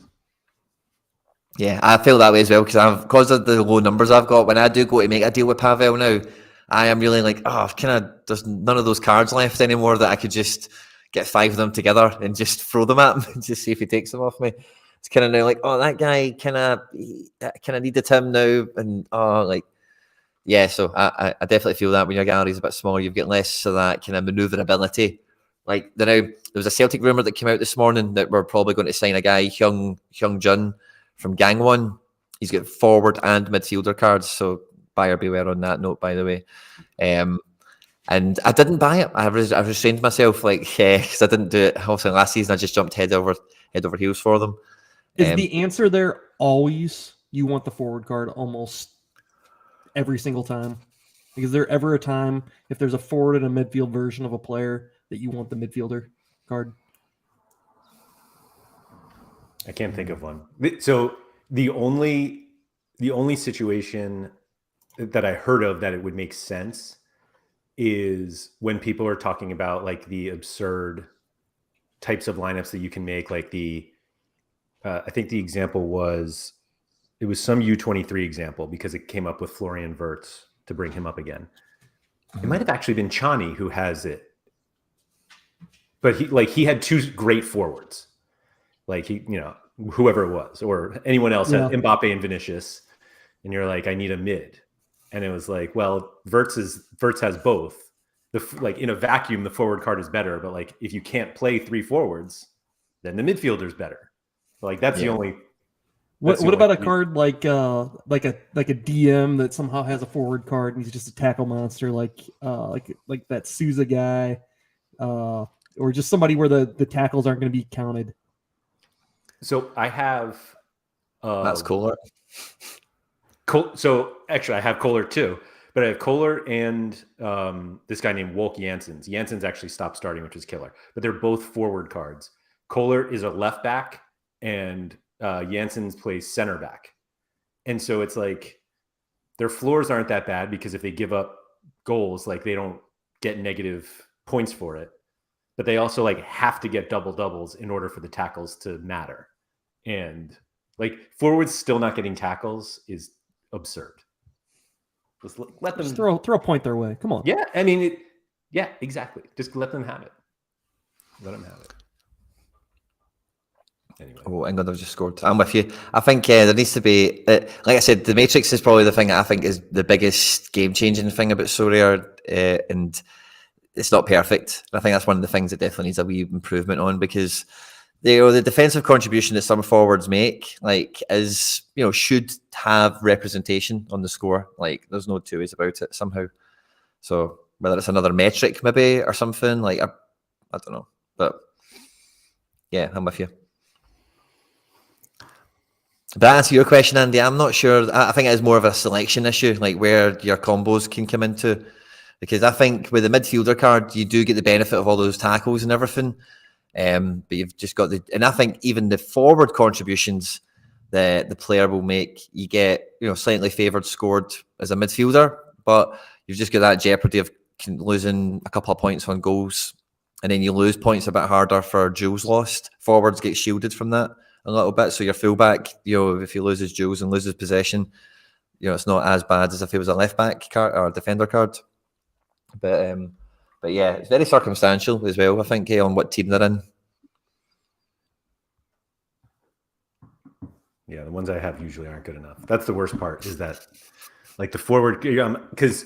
Yeah, I feel that way as well, because of the low numbers I've got. When I do go to make a deal with Pavel now, I am really there's none of those cards left anymore that I could just get 5 of them together and just throw them at him and just see if he takes them off me. It's kind of now that guy kind of needed him now, and so I definitely feel that when your gallery's a bit smaller, you've got less of that kind of maneuverability. There was a Celtic rumour that came out this morning that we're probably going to sign a guy, Hyung Jun from Gangwon. He's got forward and midfielder cards, so buyer beware on that note, by the way. And I didn't buy it. I restrained myself, because I didn't do it. Obviously, last season I just jumped head over heels for them. Is the answer there always you want the forward card almost every single time? Like, is there ever a time if there's a forward and a midfield version of a player that you want the midfielder card? I can't think of one. So the only situation that I heard of that it would make sense is when people are talking about like the absurd types of lineups that you can make, like I think the example was, it was some U23 example because it came up with Florian Wirtz to bring him up again. It might have actually been Chani who has it, but he had two great forwards, like whoever it was or anyone else, had Mbappe and Vinicius, and you're like, I need a mid, and it was like, well, Wirtz has both. Like in a vacuum, the forward card is better, but like if you can't play three forwards, then the midfielder's better. Like that's the only. What about a card like a DM that somehow has a forward card and he's just a tackle monster, like that Souza guy, or just somebody where the tackles aren't going to be counted? So I have. That's Kohler. So actually, I have Kohler too, but I have Kohler and this guy named Wolk Janssens. Janssens actually stopped starting, which was killer. But they're both forward cards. Kohler is a left back, and Janssens plays center back. And so it's like their floors aren't that bad because if they give up goals, like they don't get negative points for it. But they also like have to get doubles in order for the tackles to matter. And like forwards still not getting tackles is absurd. Just let them throw a point their way. Come on. Yeah, I mean, yeah, exactly. Just let them have it. Let them have it. Anyway. Oh, England have just scored. I'm with you. I think there needs to be, like I said, the Matrix is probably the thing that I think is the biggest game-changing thing about Sorare, and it's not perfect. I think that's one of the things that definitely needs a wee improvement on, because the defensive contribution that some forwards make, like, is, should have representation on the score. Like, there's no two ways about it somehow. So whether it's another metric maybe or something, like, I don't know. But yeah, I'm with you. But to answer your question, Andy, I'm not sure. I think it is more of a selection issue, like where your combos can come into. Because I think with the midfielder card, you do get the benefit of all those tackles and everything. But you've just got and I think even the forward contributions that the player will make, you get, slightly favoured scored as a midfielder, but you've just got that jeopardy of losing a couple of points on goals, and then you lose points a bit harder for duels lost. Forwards get shielded from that a little bit, so your fullback, if he loses duels and loses possession, it's not as bad as if he was a left back card or a defender card. But yeah, it's very circumstantial as well, I think, on what team they're in. Yeah, the ones I have usually aren't good enough. That's the worst part, is that like the forward, because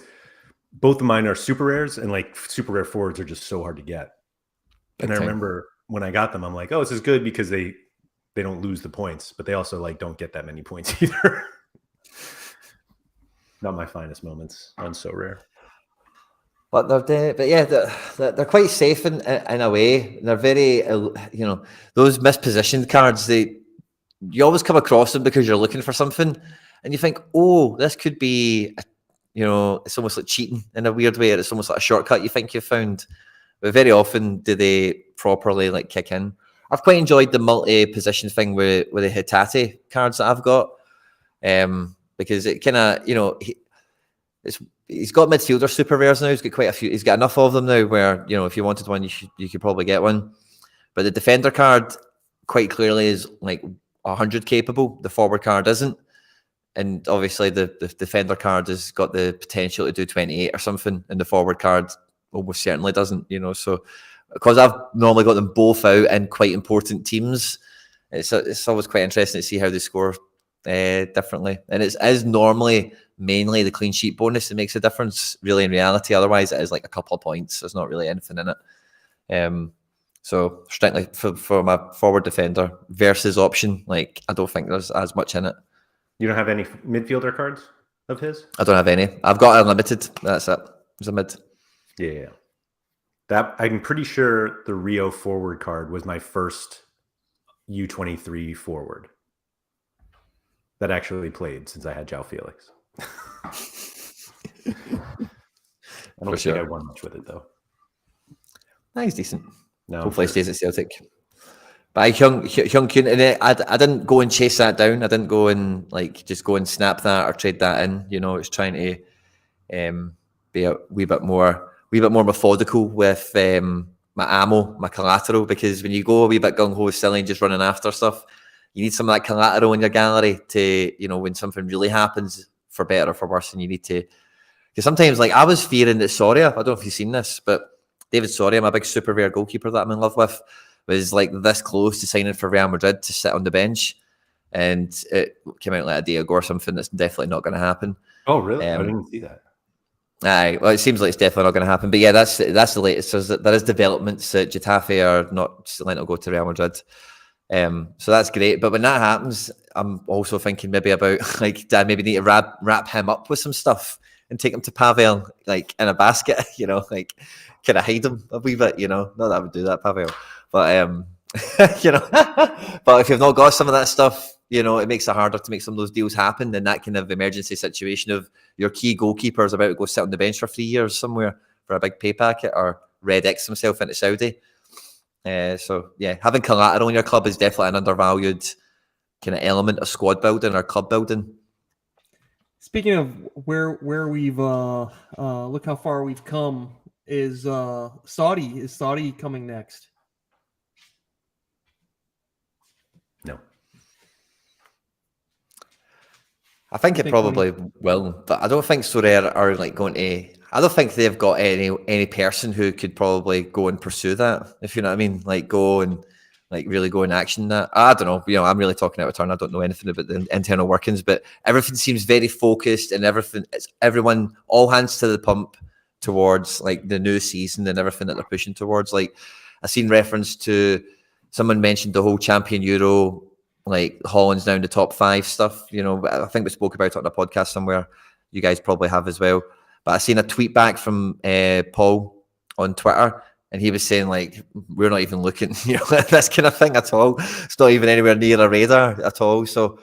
both of mine are super rares, and like super rare forwards are just so hard to get. And I remember when I got them, I'm like, oh, this is good because they don't lose the points, but they also like don't get that many points either. Not my finest moments on Sorare. But they're quite safe in a way. They're very, those mispositioned cards. You always come across them because you're looking for something, and you think, oh, this could be, it's almost like cheating in a weird way. It's almost like a shortcut you think you've found. But very often do they properly like kick in. I've quite enjoyed the multi-position thing with the Hitati cards that I've got, because it kind of, he's got midfielder super rares now. He's got quite a few. He's got enough of them now where, if you wanted one, you could probably get one. But the defender card quite clearly is like 100 capable. The forward card isn't. And obviously the defender card has got the potential to do 28 or something, and the forward card almost certainly doesn't, so because I've normally got them both out in quite important teams, it's always quite interesting to see how they score differently. And it is normally mainly the clean sheet bonus that makes a difference, really, in reality. Otherwise, it is like a couple of points. There's not really anything in it. So strictly for my forward defender versus option, like, I don't think there's as much in it. You don't have any midfielder cards of his? I don't have any. I've got unlimited. That's it. It's a mid. Yeah. That, I'm pretty sure the Rio forward card was my first U23 forward that actually played since I had João Felix. I don't think I won much with it though. He's decent. No, hopefully he stays at Celtic. But I Hyung Kyun, and I didn't go and chase that down. I didn't go and just go and snap that or trade that in. It's trying to be a wee bit more methodical with my ammo, my collateral, because when you go a wee bit gung ho silly and just running after stuff, you need some of that collateral in your gallery to, when something really happens, for better or for worse, and you need to. Because sometimes, I was fearing that Sorare, I don't know if you've seen this, but David Sorare, my big super rare goalkeeper that I'm in love with, was this close to signing for Real Madrid to sit on the bench, and it came out a day ago or something. That's definitely not going to happen. Oh, really? I didn't see that. Well, it seems like it's definitely not going to happen. But yeah, that's the latest. So there is developments that Getafe are not letting it go to Real Madrid. So that's great. But when that happens, I'm also thinking maybe about Dad maybe need to wrap him up with some stuff and take him to Pavel in a basket. Kind of hide him a wee bit. Not that I would do that, Pavel, but but if you've not got some of that stuff, it makes it harder to make some of those deals happen. Then that kind of emergency situation of your key goalkeeper is about to go sit on the bench for 3 years somewhere for a big pay packet or Red X himself into Saudi. So yeah, having collateral in your club is definitely an undervalued kind of element of squad building or club building. Speaking of where we've look how far we've come. Is Saudi coming next? No. I think it probably will, but I don't think Sorare are going to. I don't think they've got any person who could probably go and pursue that. If you know what I mean, go and really go in action that. I don't know. I'm really talking out of turn. I don't know anything about the internal workings, but everything seems very focused and everyone all hands to the pump towards the new season and everything that they're pushing towards. I seen reference to someone mentioned the whole Champion Euro, Holland's down the top 5 stuff. I think we spoke about it on a podcast somewhere. You guys probably have as well. But I seen a tweet back from Paul on Twitter, and he was saying we're not even looking, at this kind of thing at all. It's not even anywhere near a radar at all. So,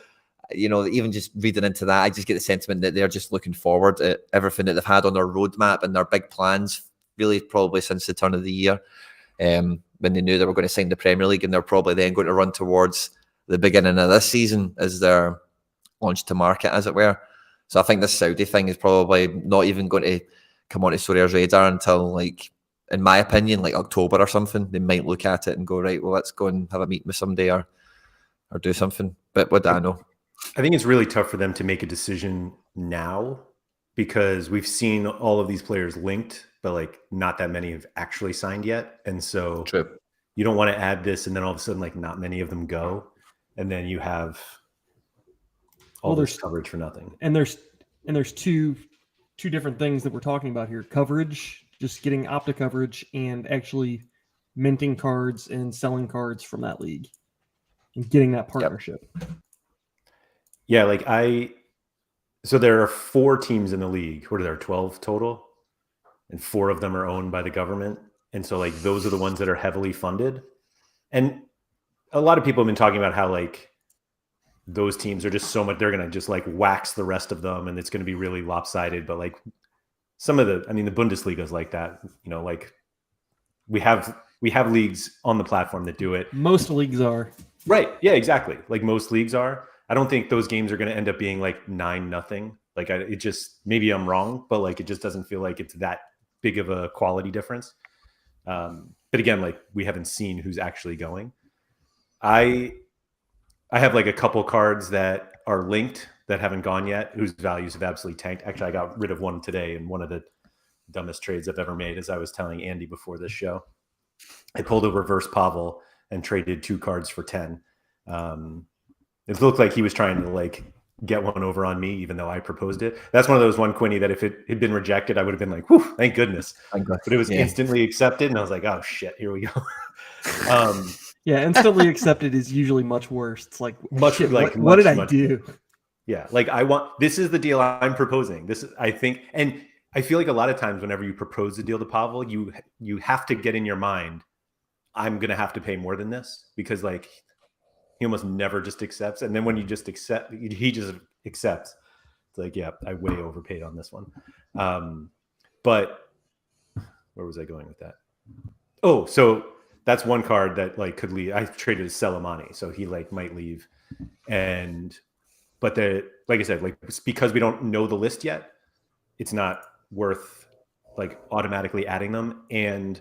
even just reading into that, I just get the sentiment that they're just looking forward at everything that they've had on their roadmap and their big plans, really probably since the turn of the year, when they knew they were going to sign the Premier League, and they're probably then going to run towards the beginning of this season as their launch to market, as it were. So I think this Saudi thing is probably not even going to come onto Sorare's radar until, in my opinion, October or something. They might look at it and go, right, well, let's go and have a meeting with somebody or do something. But what do I know? I think it's really tough for them to make a decision now because we've seen all of these players linked, but not that many have actually signed yet. And so you don't want to add this and then all of a sudden not many of them go. And then you have all this coverage for nothing. And there's two different things that we're talking about here. Coverage, just getting Opta coverage, and actually minting cards and selling cards from that league and getting that partnership. Yeah, so there are 4 teams in the league. What are there, 12 total? And 4 of them are owned by the government. And so those are the ones that are heavily funded. And a lot of people have been talking about how those teams are just so much, they're going to just wax the rest of them and it's going to be really lopsided. But some of the Bundesliga is like that, we have leagues on the platform that do it. Most leagues are. Right. Yeah, exactly. Most leagues are. I don't think those games are going to end up being 9-0. It just, maybe I'm wrong, but it just doesn't feel like it's that big of a quality difference. But again, we haven't seen who's actually going. I have a couple cards that are linked that haven't gone yet, whose values have absolutely tanked. Actually, I got rid of one today in one of the dumbest trades I've ever made, as I was telling Andy before this show. I pulled a reverse Pavel and traded 2 cards for 10. It looked like he was trying to get one over on me, even though I proposed it. That's one of those Quinny that if it had been rejected, I would have been whew, thank goodness. But it was instantly accepted, and I was oh shit, here we go. Yeah, instantly accepted is usually much worse. It's much shit, what much, did I do? Yeah, this is the deal I'm proposing. This is, I think, and I feel a lot of times whenever you propose a deal to Pavel, you have to get in your mind, I'm gonna have to pay more than this, because he almost never just accepts. And then when you just accept, he just accepts. like, yeah, I way overpaid on this one. But where was I going with that? Oh, so that's one card that like could leave. I traded Selemani, so he like might leave. But like I said, like because we don't know the list yet, it's not worth like automatically adding them. And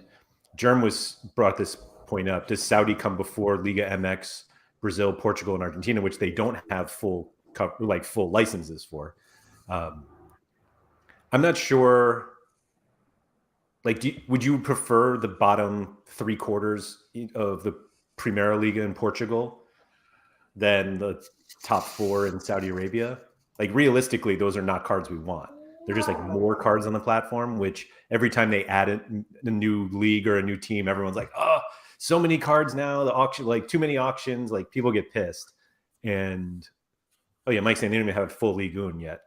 Germ brought this point up. Does Saudi come before Liga MX, Brazil, Portugal, and Argentina, which they don't have full licenses for? I'm not sure. Like, would you prefer the bottom 3/4 of the Primeira Liga in Portugal than the top 4 in Saudi Arabia? Like, realistically, those are not cards we want. They're just like more cards on the platform, which every time they add a new league or a new team, everyone's like, oh, so many cards now. The auction, like too many auctions, like people get pissed. And oh yeah, Mike's saying they don't even have a full Ligue 1 yet.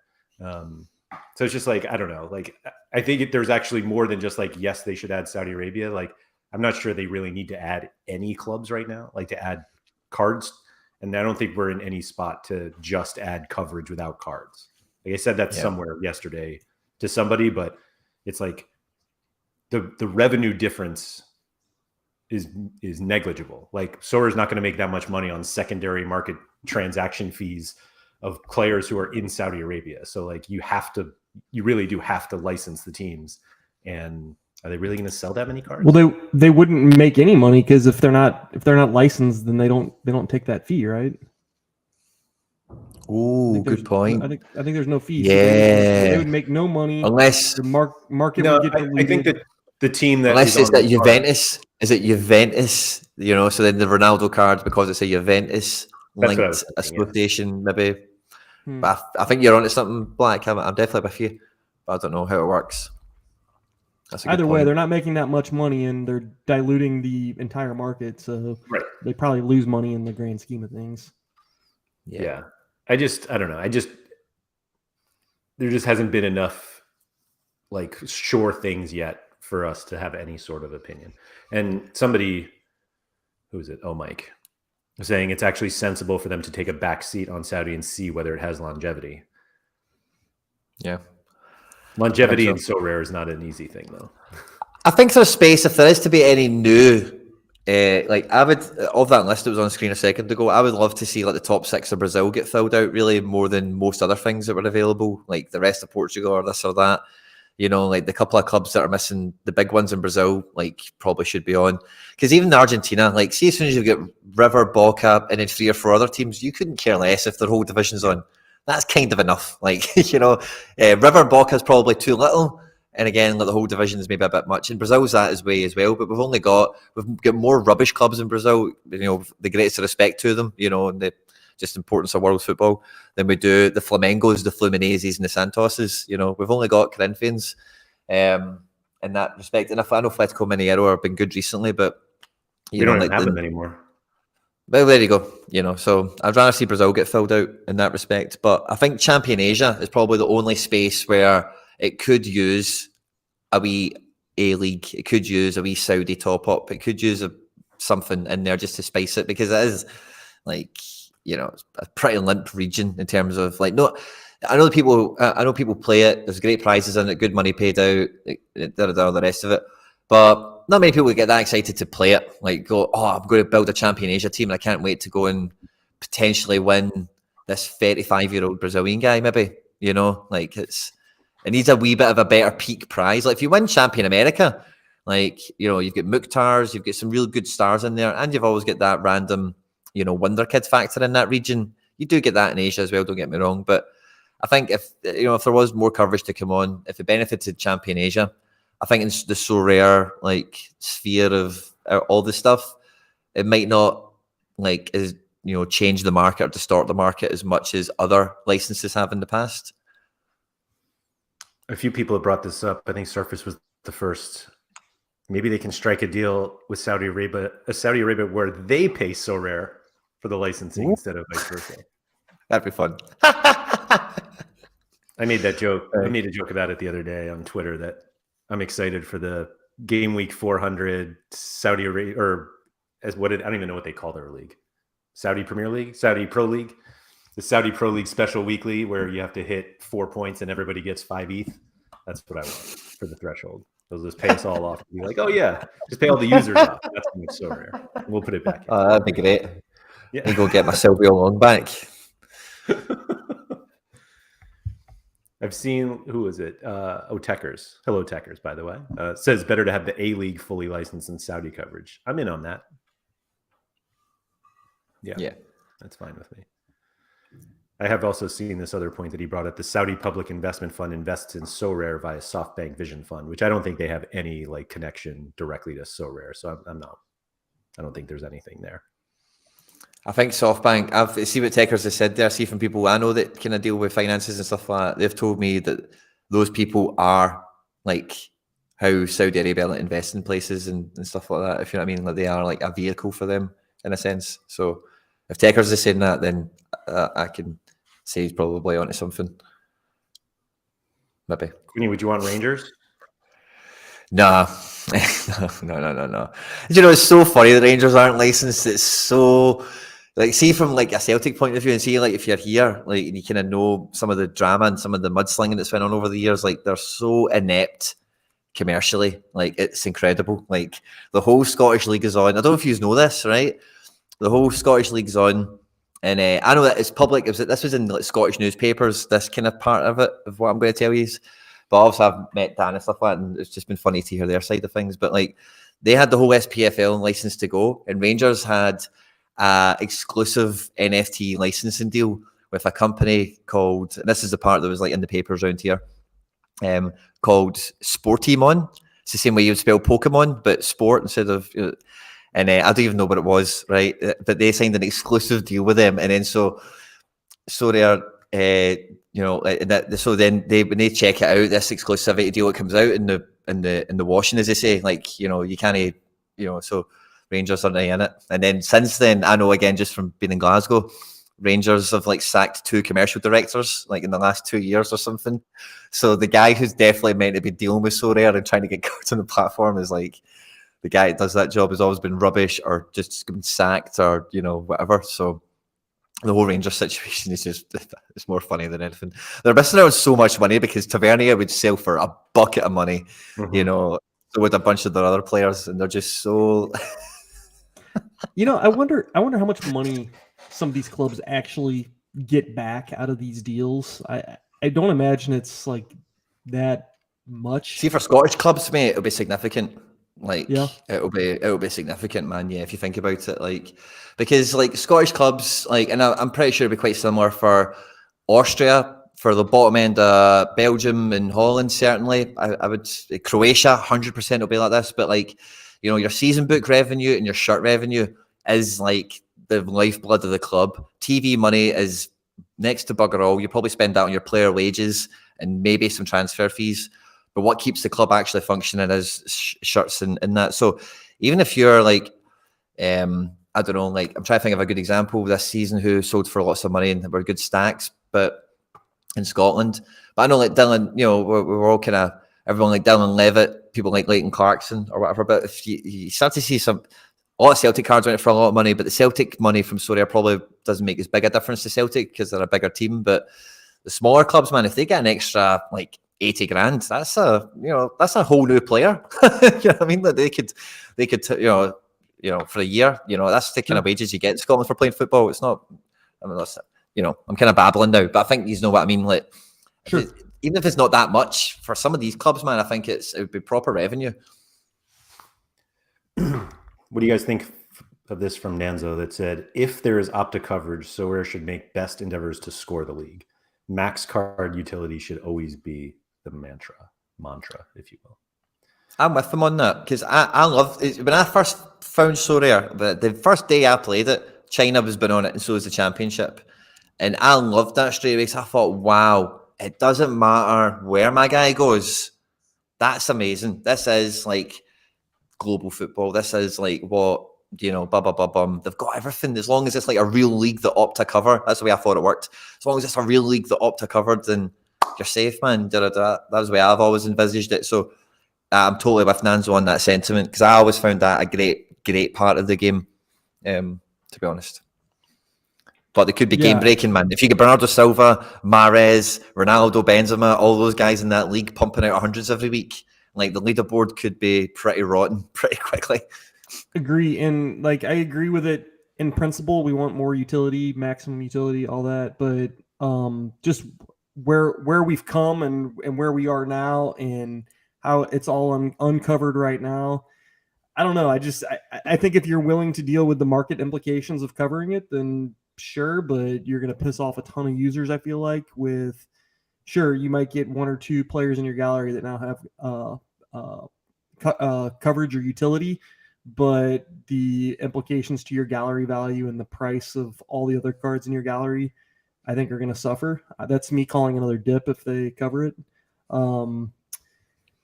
So it's just like, I don't know. Like, I think there's actually more than just like, yes, they should add Saudi Arabia. Like, I'm not sure they really need to add any clubs right now, like to add cards. And I don't think we're in any spot to just add coverage without cards. Like I said that somewhere yesterday to somebody, but it's like the revenue difference is negligible. Like Sorare is not going to make that much money on secondary market transaction fees of players who are in Saudi Arabia. So like you really do have to license the teams. And are they really going to sell that many cards? Well, they wouldn't make any money because if they're not licensed, then they don't take that fee, right? Oh, good point. I think there's no fees. Yeah, so they would make no money unless the market no, would get diluted. I think that the team that unless is it's that Juventus, is it Juventus? You know, so then the Ronaldo cards because it's a Juventus linked association, maybe. But I think you're onto something, Black. I'm definitely with you, but I don't know how it works. Either way, they're not making that much money, and they're diluting the entire market, so they probably lose money in the grand scheme of things. Yeah. I don't know. There just hasn't been enough like sure things yet for us to have any sort of opinion. And somebody, who is it? Oh, Mike, saying it's actually sensible for them to take a back seat on Saudi and see whether it has longevity. Yeah. Longevity in Sorare is not an easy thing, though. I think there's space if there is to be any new. Like I would, of that list that was on screen a second ago, I would love to see like the top 6 of Brazil get filled out really more than most other things that were available, like the rest of Portugal or this or that. You know, like the couple of clubs that are missing, the big ones in Brazil, like probably should be on. Because even Argentina, like see as soon as you get River, Boca, and then 3 or 4 other teams, you couldn't care less if their whole division's on. That's kind of enough. Like, you know, River, Boca is probably too little. And again, like the whole division is maybe a bit much. And Brazil's that as way as well. But we've got more rubbish clubs in Brazil, you know, the greatest respect to them, you know, and the just importance of world football than we do the Flamengos, the Fluminenses, and the Santoses. You know, we've only got Corinthians in that respect. And I know Atletico Mineiro have been good recently, but we don't have them anymore. Well, there you go. You know, so I'd rather see Brazil get filled out in that respect. But I think Champion Asia is probably the only space where it could use a wee A-League. It could use a wee Saudi top-up. It could use something in there just to spice it because it is, like, you know, it's a pretty limp region in terms of, like, no, I know people play it. There's great prizes in it, good money paid out, all the rest of it. But not many people get that excited to play it. Like, go, oh, I'm going to build a Champion Asia team and I can't wait to go and potentially win this 35-year-old Brazilian guy, maybe. You know, like, it needs a wee bit of a better peak prize. Like if you win Champion America, like, you know, you've got Mukhtars, you've got some real good stars in there, and you've always got that random, you know, wonder kid factor in that region. You do get that in Asia as well, don't get me wrong. But I think if there was more coverage to come on, if it benefited Champion Asia, I think in the Sorare like sphere of all this stuff, it might not like change the market or distort the market as much as other licenses have in the past. A few people have brought this up. I think Surface was the first. Maybe they can strike a deal with Saudi Arabia where they pay Sorare for the licensing instead of vice versa. That'd be fun. I made that joke. I made a joke about it the other day on Twitter that I'm excited for the Game Week 400 Saudi Arabia, or I don't even know what they call their league. Saudi Premier League, Saudi Pro League. The Saudi Pro League special weekly where you have to hit 4 points and everybody gets 5 ETH. That's what I want for the threshold. They'll just pay us all off and be like, oh yeah, just pay all the users off. That's how much Sorare. And we'll put it back in. Oh, that'd be great. Yeah. I go get my Sylvia Long back. I've seen, who is it? Techers. Hello, Techers, by the way. Says better to have the A-League fully licensed in Saudi coverage. I'm in on that. Yeah. That's fine with me. I have also seen this other point that he brought up. The Saudi Public Investment Fund invests in Sorare via SoftBank Vision Fund, which I don't think they have any like connection directly to Sorare. So I don't think there's anything there. I think SoftBank, I've see what Techers has said there, see from people I know that kind of deal with finances and stuff like that, they've told me that those people are like how Saudi Arabia like, invest in places and stuff like that, if you know what I mean, like they are like a vehicle for them in a sense. So if Techers is saying that, then I can say he's probably onto something. Maybe. Quinny, would you want Rangers? Nah. No. You know, it's so funny the Rangers aren't licensed. It's so like, see from like a Celtic point of view, and see like if you're here, like and you kind of know some of the drama and some of the mudslinging that's went on over the years. Like they're so inept commercially, like it's incredible. Like the whole Scottish League is on. I don't know if you know this, right? The whole Scottish League's on, and I know that it's public. This was in like Scottish newspapers. This kind of part of it of what I'm going to tell you is. But obviously I've met Dan and stuff like that, and it's just been funny to hear their side of things. But like they had the whole SPFL license to go, and Rangers had an exclusive NFT licensing deal with a company called, and this is the part that was like in the papers around here, called Sportimon. It's the same way you would spell Pokemon, but sport instead of, and I don't even know what it was, right? But they signed an exclusive deal with them, and then so they're, so then when they check it out, this exclusivity deal, it comes out in the washing, as they say, like, you can't, so Rangers are in it. And then since then, I know again, just from being in Glasgow, Rangers have like sacked 2 commercial directors, like in the last 2 years or something. So the guy who's definitely meant to be dealing with Sorare and trying to get cards on the platform is like, the guy that does that job has always been rubbish or just been sacked or, whatever. So the whole Rangers situation is just, it's more funny than anything. They're missing out on so much money because Tavernier would sell for a bucket of money, so with a bunch of their other players, and they're just so... I wonder how much money some of these clubs actually get back out of these deals. I don't imagine it's like that much. See, for Scottish clubs, mate, it'll be significant. Like, yeah, it'll be significant, man. Yeah, if you think about it, like, because like Scottish clubs, like, and I'm pretty sure it'll be quite similar for Austria, for the bottom end, Belgium and Holland. Certainly, I would Croatia, 100% will be like this. But like, your season book revenue and your shirt revenue is like the lifeblood of the club. TV money is next to bugger all. You probably spend that on your player wages and maybe some transfer fees. But what keeps the club actually functioning is shirts and that. So even if you're like, I don't know, like I'm trying to think of a good example this season who sold for lots of money and were good stacks, but in Scotland. But I know like Dylan, we're all kind of, everyone like Dylan Levitt, people like Leighton Clarkson or whatever. But if you start to see a lot of Celtic cards went for a lot of money, but the Celtic money from Sorare probably doesn't make as big a difference to Celtic because they're a bigger team. But the smaller clubs, man, if they get an extra like 80 grand, that's a whole new player. You know what I mean? That they could for a year, that's the kind of wages you get in Scotland for playing football. It's not, that's, I'm kind of babbling now, but I think you know what I mean. Like, sure. Even if it's not that much for some of these clubs, man, I think it would be proper revenue. What do you guys think of this from Nanzo that said, if there is Opta coverage, Sorare should make best endeavors to score the league. Max card utility should always be the mantra, if you will. I'm with them on that because I love it. When I first found Sorare, the first day I played it, China was been on it, and so was the championship. And I loved that straight away because I thought, wow, it doesn't matter where my guy goes. That's amazing. This is like global football. This is like what, they've got everything. As long as it's like a real league that Opta cover, that's the way I thought it worked. As long as it's a real league that Opta covered, then you're safe, man. That's the way I've always envisaged it. So I'm totally with Nanzo on that sentiment because I always found that a great part of the game, to be honest. but they could be game breaking, man. If you get Bernardo Silva, Mahrez, Ronaldo, Benzema, all those guys in that league pumping out hundreds every week, like the leaderboard could be pretty rotten pretty quickly. Agree, and like I agree with it in principle. We want more utility, maximum utility, all that, but just where we've come and where we are now and how it's all uncovered right now. I don't know. I think if you're willing to deal with the market implications of covering it, then sure, but you're going to piss off a ton of users, I feel like, with sure, you might get one or two players in your gallery that now have coverage or utility, but the implications to your gallery value and the price of all the other cards in your gallery, I think, are going to suffer. That's me calling another dip if they cover it.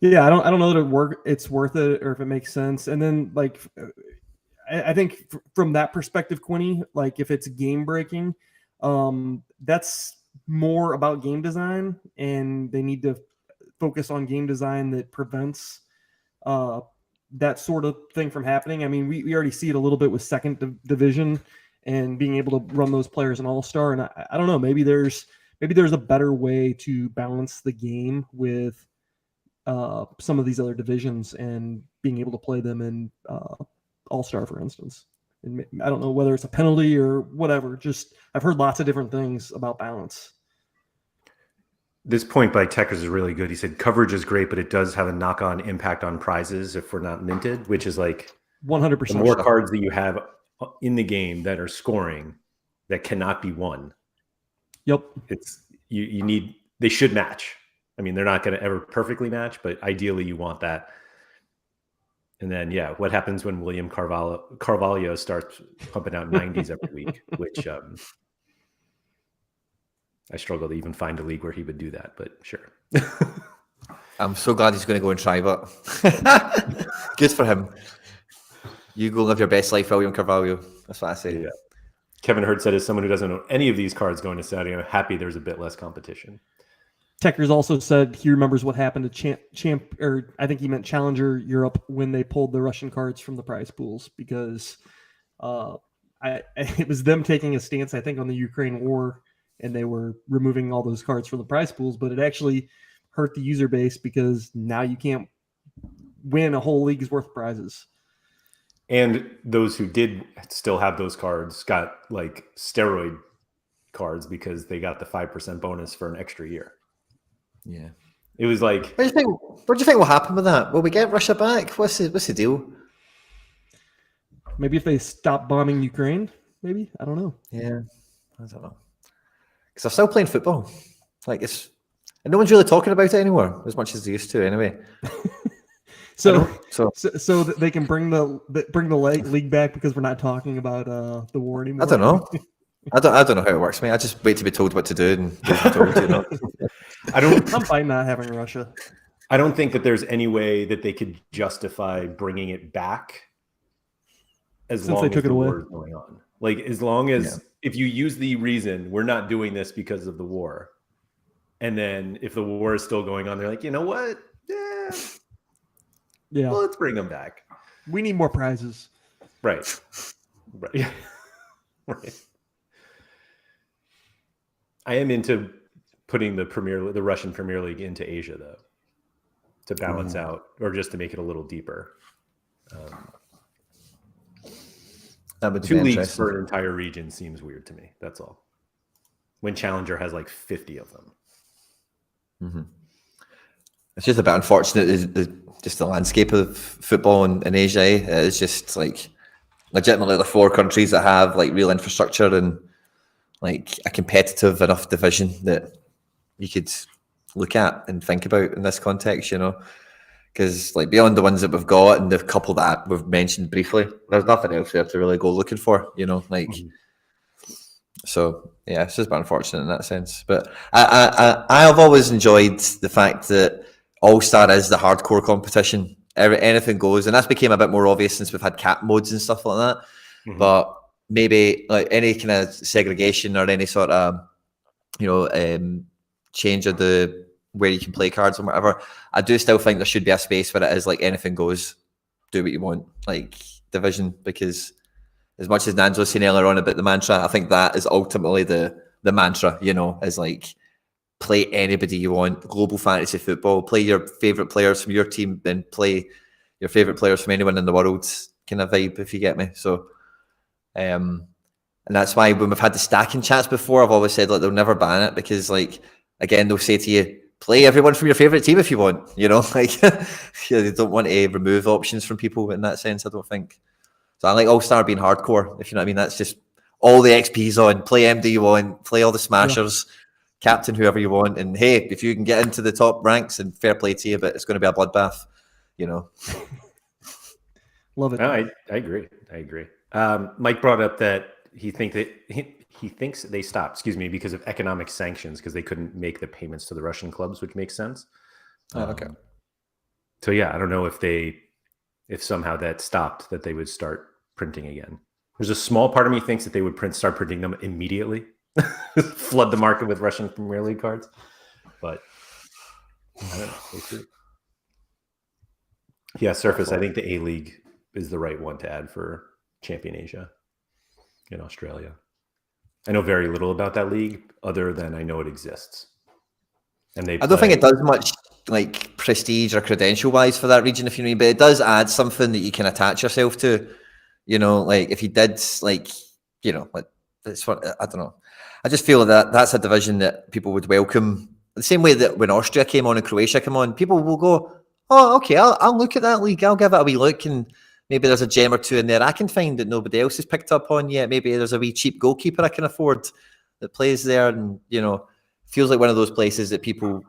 Yeah, I don't know that it's worth it or if it makes sense. And then like, I think from that perspective, Quinny, like if it's game breaking, that's more about game design, and they need to focus on game design that prevents that sort of thing from happening. I mean, we already see it a little bit with second division and being able to run those players in All-Star. And I don't know, maybe there's a better way to balance the game with some of these other divisions and being able to play them in All-Star, for instance. And I don't know whether it's a penalty or whatever. Just I've heard lots of different things about balance. This point by Techers is really good. He said coverage is great, but it does have a knock-on impact on prizes if we're not minted, which is like 100%. The more cards that you have in the game that are scoring that cannot be won. Yep. It's you need, they should match. I mean, they're not going to ever perfectly match, but ideally you want that. And then, yeah, what happens when William Carvalho starts pumping out 90s every week, which I struggle to even find a league where he would do that, but sure. I'm so glad he's going to go and try, but good for him. You go live your best life, William Carvalho. That's what I say. Yeah. Kevin Hurd said, as someone who doesn't know any of these cards going to Saudi, I'm happy there's a bit less competition. Techers also said he remembers what happened to or I think he meant Challenger Europe when they pulled the Russian cards from the prize pools, because it was them taking a stance, I think, on the Ukraine war, and they were removing all those cards from the prize pools, but it actually hurt the user base because now you can't win a whole league's worth of prizes. And those who did still have those cards got like steroid cards because they got the 5% bonus for an extra year. Yeah. It was like, What do you think will happen with that? Will we get Russia back? What's the deal? Maybe if they stop bombing Ukraine, maybe. I don't know. Yeah. I don't know. Because they're still playing football. Like and no one's really talking about it anymore, as much as they used to anyway. So that they can bring the league back because we're not talking about the war anymore. I don't know. I don't know how it works, mate. I just wait to be told what to do and be told, you know. I'm fine not having Russia. I don't think that there's any way that they could justify bringing it back as long as the war is going on. Like, as long as if you use the reason we're not doing this because of the war, and then if the war is still going on, they're like, you know what? Yeah, well, let's bring them back. We need more prizes. Right. Right. I am into putting the Russian Premier League into Asia, though, to balance out, or just to make it a little deeper. That would 2 leagues for an entire region seems weird to me. That's all. When Challenger has like 50 of them. Mm-hmm. It's just a bit unfortunate. Just the landscape of football in Asia. It's just like legitimately the 4 countries that have like real infrastructure and like a competitive enough division that you could look at and think about in this context, you know, because like beyond the ones that we've got and the couple that we've mentioned briefly, there's nothing else we have to really go looking for, you know, like. So yeah, it's just been unfortunate in that sense. But I have always enjoyed the fact that All-Star is the hardcore competition. Anything goes, and that's became a bit more obvious since we've had cap modes and stuff like that. Mm-hmm. But maybe like any kind of segregation or any sort of, you know, change of the where you can play cards and whatever, I do still think there should be a space where it is like anything goes, do what you want, like division, because as much as Nanzo was saying earlier on about the mantra, I think that is ultimately the mantra, you know, is like play anybody you want, global fantasy football, play your favourite players from your team, and play your favourite players from anyone in the world kind of vibe, if you get me. So, and that's why when we've had the stacking chats before, I've always said, like, they'll never ban it because, like, again, they'll say to you, play everyone from your favourite team if you want, you know, like, yeah, they don't want to remove options from people in that sense, I don't think. So I like All-Star being hardcore, if you know what I mean. That's just all the XP's on, play MD you want, play all the smashers, captain whoever you want, and hey, if you can get into the top ranks, and fair play to you, but it's going to be a bloodbath, you know. Love it. No, I agree. I agree. Mike brought up that he thinks they stopped, because of economic sanctions, because they couldn't make the payments to the Russian clubs, which makes sense. Okay. So yeah, I don't know if somehow that stopped, that they would start printing again. There's a small part of me thinks that they would start printing them immediately, flood the market with Russian Premier League cards. But I don't know. We'll see. Yeah, Surface. I think the A-League is the right one to add for Champion Asia in Australia. I know very little about that league other than I know it exists. And I don't think it does much like prestige or credential wise for that region, if you know what I mean, but it does add something that you can attach yourself to, you know, like if you did, like, you know, like it's what, I don't know. I just feel that that's a division that people would welcome the same way that when Austria came on and Croatia came on, people will go, oh, okay, I'll look at that league. I'll give it a wee look, and maybe there's a gem or two in there I can find that nobody else has picked up on yet. Maybe there's a wee cheap goalkeeper I can afford that plays there, and, you know, feels like one of those places that people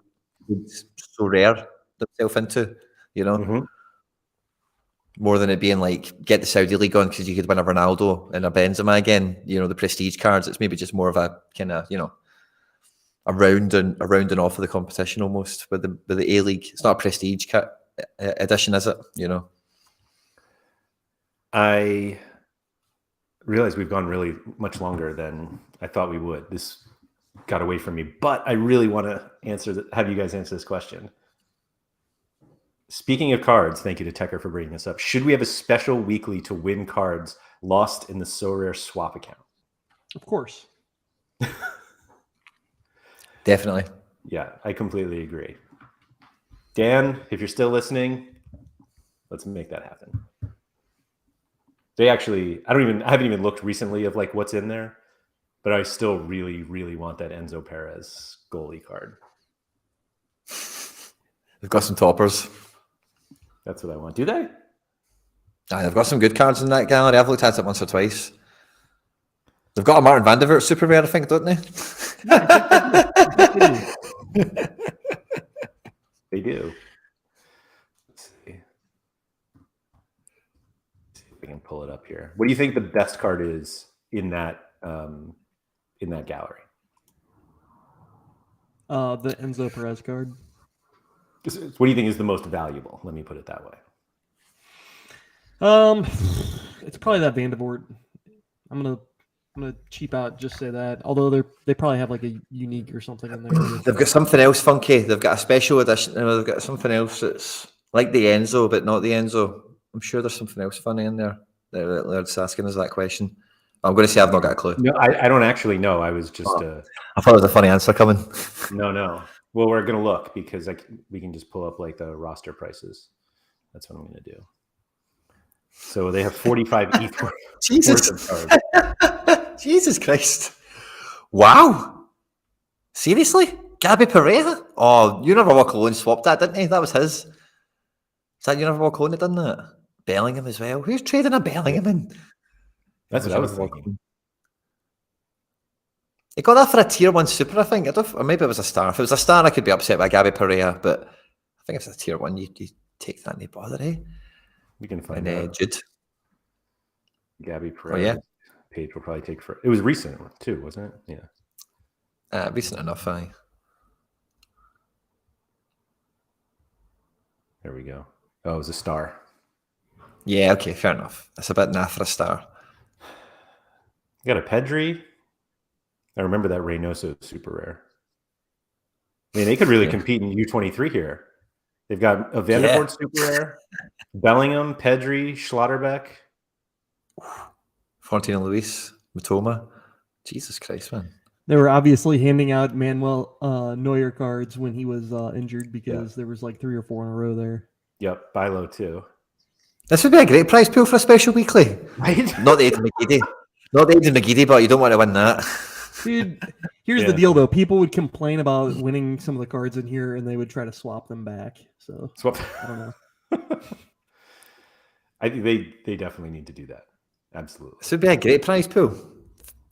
would Sorare themselves into, you know, more than it being like get the Saudi league on because you could win a Ronaldo and a Benzema again. You know, the prestige cards. It's maybe just more of a kind of, you know, a rounding off of the competition almost with the A League. It's not a prestige edition, is it? You know, I realize we've gone really much longer than I thought we would. This got away from me, but I really want to have you guys answer this question. Speaking of cards, thank you to Tecker for bringing this up. Should we have a special weekly to win cards lost in the Sorare swap account? Of course. Definitely. Yeah, I completely agree. Dan, if you're still listening, let's make that happen. They actually, I haven't even looked recently of like what's in there, but I still really, really want that Enzo Perez goalie card. They've got some toppers. That's what I want. Do they? They've got some good cards in that gallery. I've looked at it once or twice. They've got a Martin van der Voort super rare, I think, don't they? They do. Let's see if we can pull it up here. What do you think the best card is in that gallery? The Enzo Perez card. What do you think is the most valuable? Let me put it that way. It's probably that Van der Voort. I'm gonna cheap out, just say that. Although they probably have like a unique or something in there. They've got something else funky. They've got a special edition. They've got something else that's like the Enzo, but not the Enzo. I'm sure there's something else funny in there. They're just asking us that question. I'm going to say I've not got a clue. No, I don't actually know. I was just. I thought it was a funny answer coming. No. Well, we're going to look because we can just pull up like the roster prices. That's what I'm going to do. So they have 45 ETH worth of cards. Jesus Christ. Wow. Seriously? Gabby Pereira? Oh, You Never Walk Alone swapped that, didn't he? That was his. Is that You Never Walk Alone that done that? Bellingham as well. Who's trading a Bellingham in? That's what I was thinking. He got that for a tier 1 super, I think. Or maybe it was a star. If it was a star, I could be upset by Gabby Pereira, but I think if it's a tier 1, you take that, no bother, eh? We can find out. Jude. Gabby Pereira. Page will probably take for. It was recent too, wasn't it? Yeah. Recent enough, aye. There we go. Oh, it was a star. Yeah, okay, fair enough. That's a bit naff for a star. You got a Pedri. I remember that Reynoso super rare. I mean, they could really compete in U23 here. They've got a Van der Voort super rare, Bellingham, Pedri, Schlotterbeck. Florentino Luis, Matoma. Jesus Christ, man. They were obviously handing out Manuel Neuer cards when he was injured because there was like 3 or 4 in a row there. Yep, buy low too. This would be a great prize pool for a special weekly. Right? Not the Aidan McGeady. Not the Aidan McGeady, but you don't want to win that. Dude, here's the deal though. People would complain about winning some of the cards in here and they would try to swap them back. So Swap. I don't know. I think they definitely need to do that. Absolutely. This would be a great prize pool.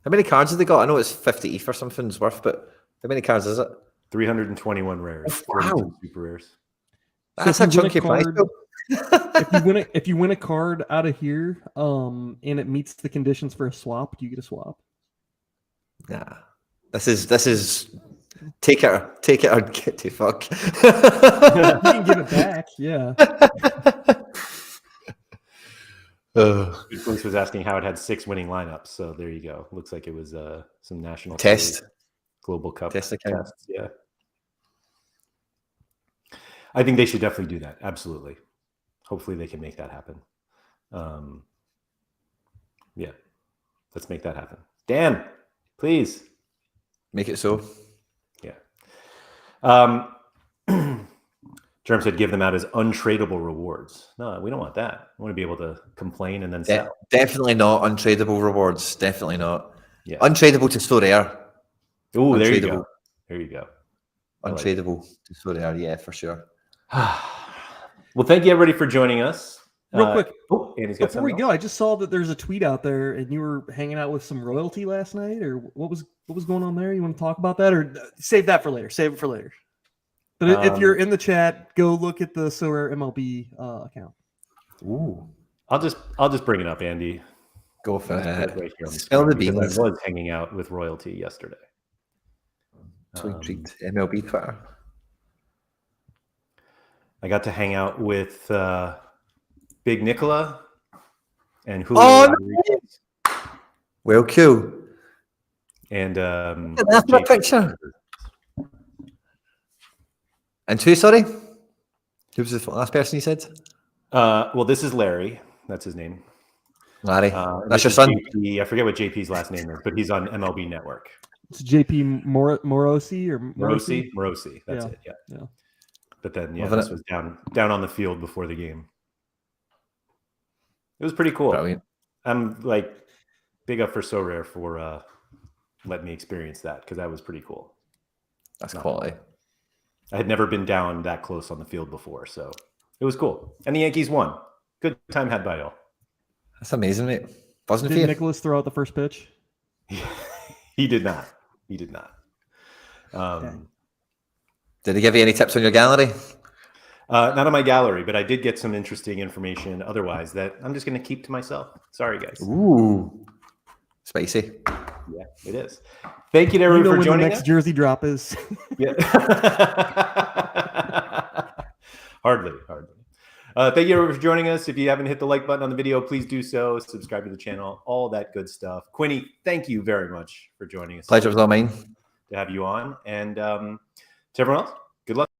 How many cards have they got? I know it's 50 ETH or something's worth, but how many cards is it? 321 rares. Wow. 42 super rares. That's a chunky prize pool. if you win a card out of here, and it meets the conditions for a swap, you get a swap. Nah. This is take it or get to fuck. You can give it back, yeah. Police was asking how it had 6 winning lineups, so there you go. Looks like it was some national Test. Global Cup Test account. tests. Yeah, I think they should definitely do that. Absolutely. Hopefully they can make that happen. Yeah, let's make that happen. Dan, please Make it so. Yeah. Germ said give them out as untradeable rewards. No, we don't want that. We want to be able to complain and then sell. Definitely not untradeable rewards. Definitely not. Yeah. Untradeable to Sorare. Oh, there you go. There you go. Untradeable to Sorare, yeah, for sure. Well, thank you everybody for joining us. Real quick, Andy's got before we something go, else. I just saw that there's a tweet out there, and you were hanging out with some royalty last night, or what was going on there? You want to talk about that, or save that for later? Save it for later. But if you're in the chat, go look at the Sorare MLB account. Ooh, I'll just bring it up, Andy. go for it. Right here on the Spill the screen, because beans. I was hanging out with royalty yesterday. So intrigued. MLB Twitter. I got to hang out with Big Nicola and Julio Rodriguez Well, cool. and That's my JP. picture. And who, sorry? Who was the last person you said? Well, this is Larry. That's his name. Larry. this That's your is son? JP. I forget what JP's last name is, but he's on MLB Network. It's JP Morosi or Morosi. That's Yeah. it. Yeah. Yeah. But then, Loving this it. was down on the field before the game. It was pretty cool. Brilliant. I'm like big up for Sorare for letting me experience that because that was pretty cool. That's quality. I had never been down that close on the field before, so it was cool. And the Yankees won. Good time had by all. That's amazing, mate. Wasn't Did for you? Nicholas throw out the first pitch? He did not. He did not. Did he give you any tips on your gallery? Not on my gallery, but I did get some interesting information otherwise that I'm just going to keep to myself. Sorry, guys. Ooh. Spicy. Yeah, it is. Thank you to You everyone know for when the joining next us. jersey drop is. Yeah. Hardly. Thank you everyone for joining us. If you haven't hit the like button on the video, please do so. Subscribe to the channel, all that good stuff. Quinny, thank you very much for joining us. Pleasure was all mine. To have you on. And to everyone else, good luck.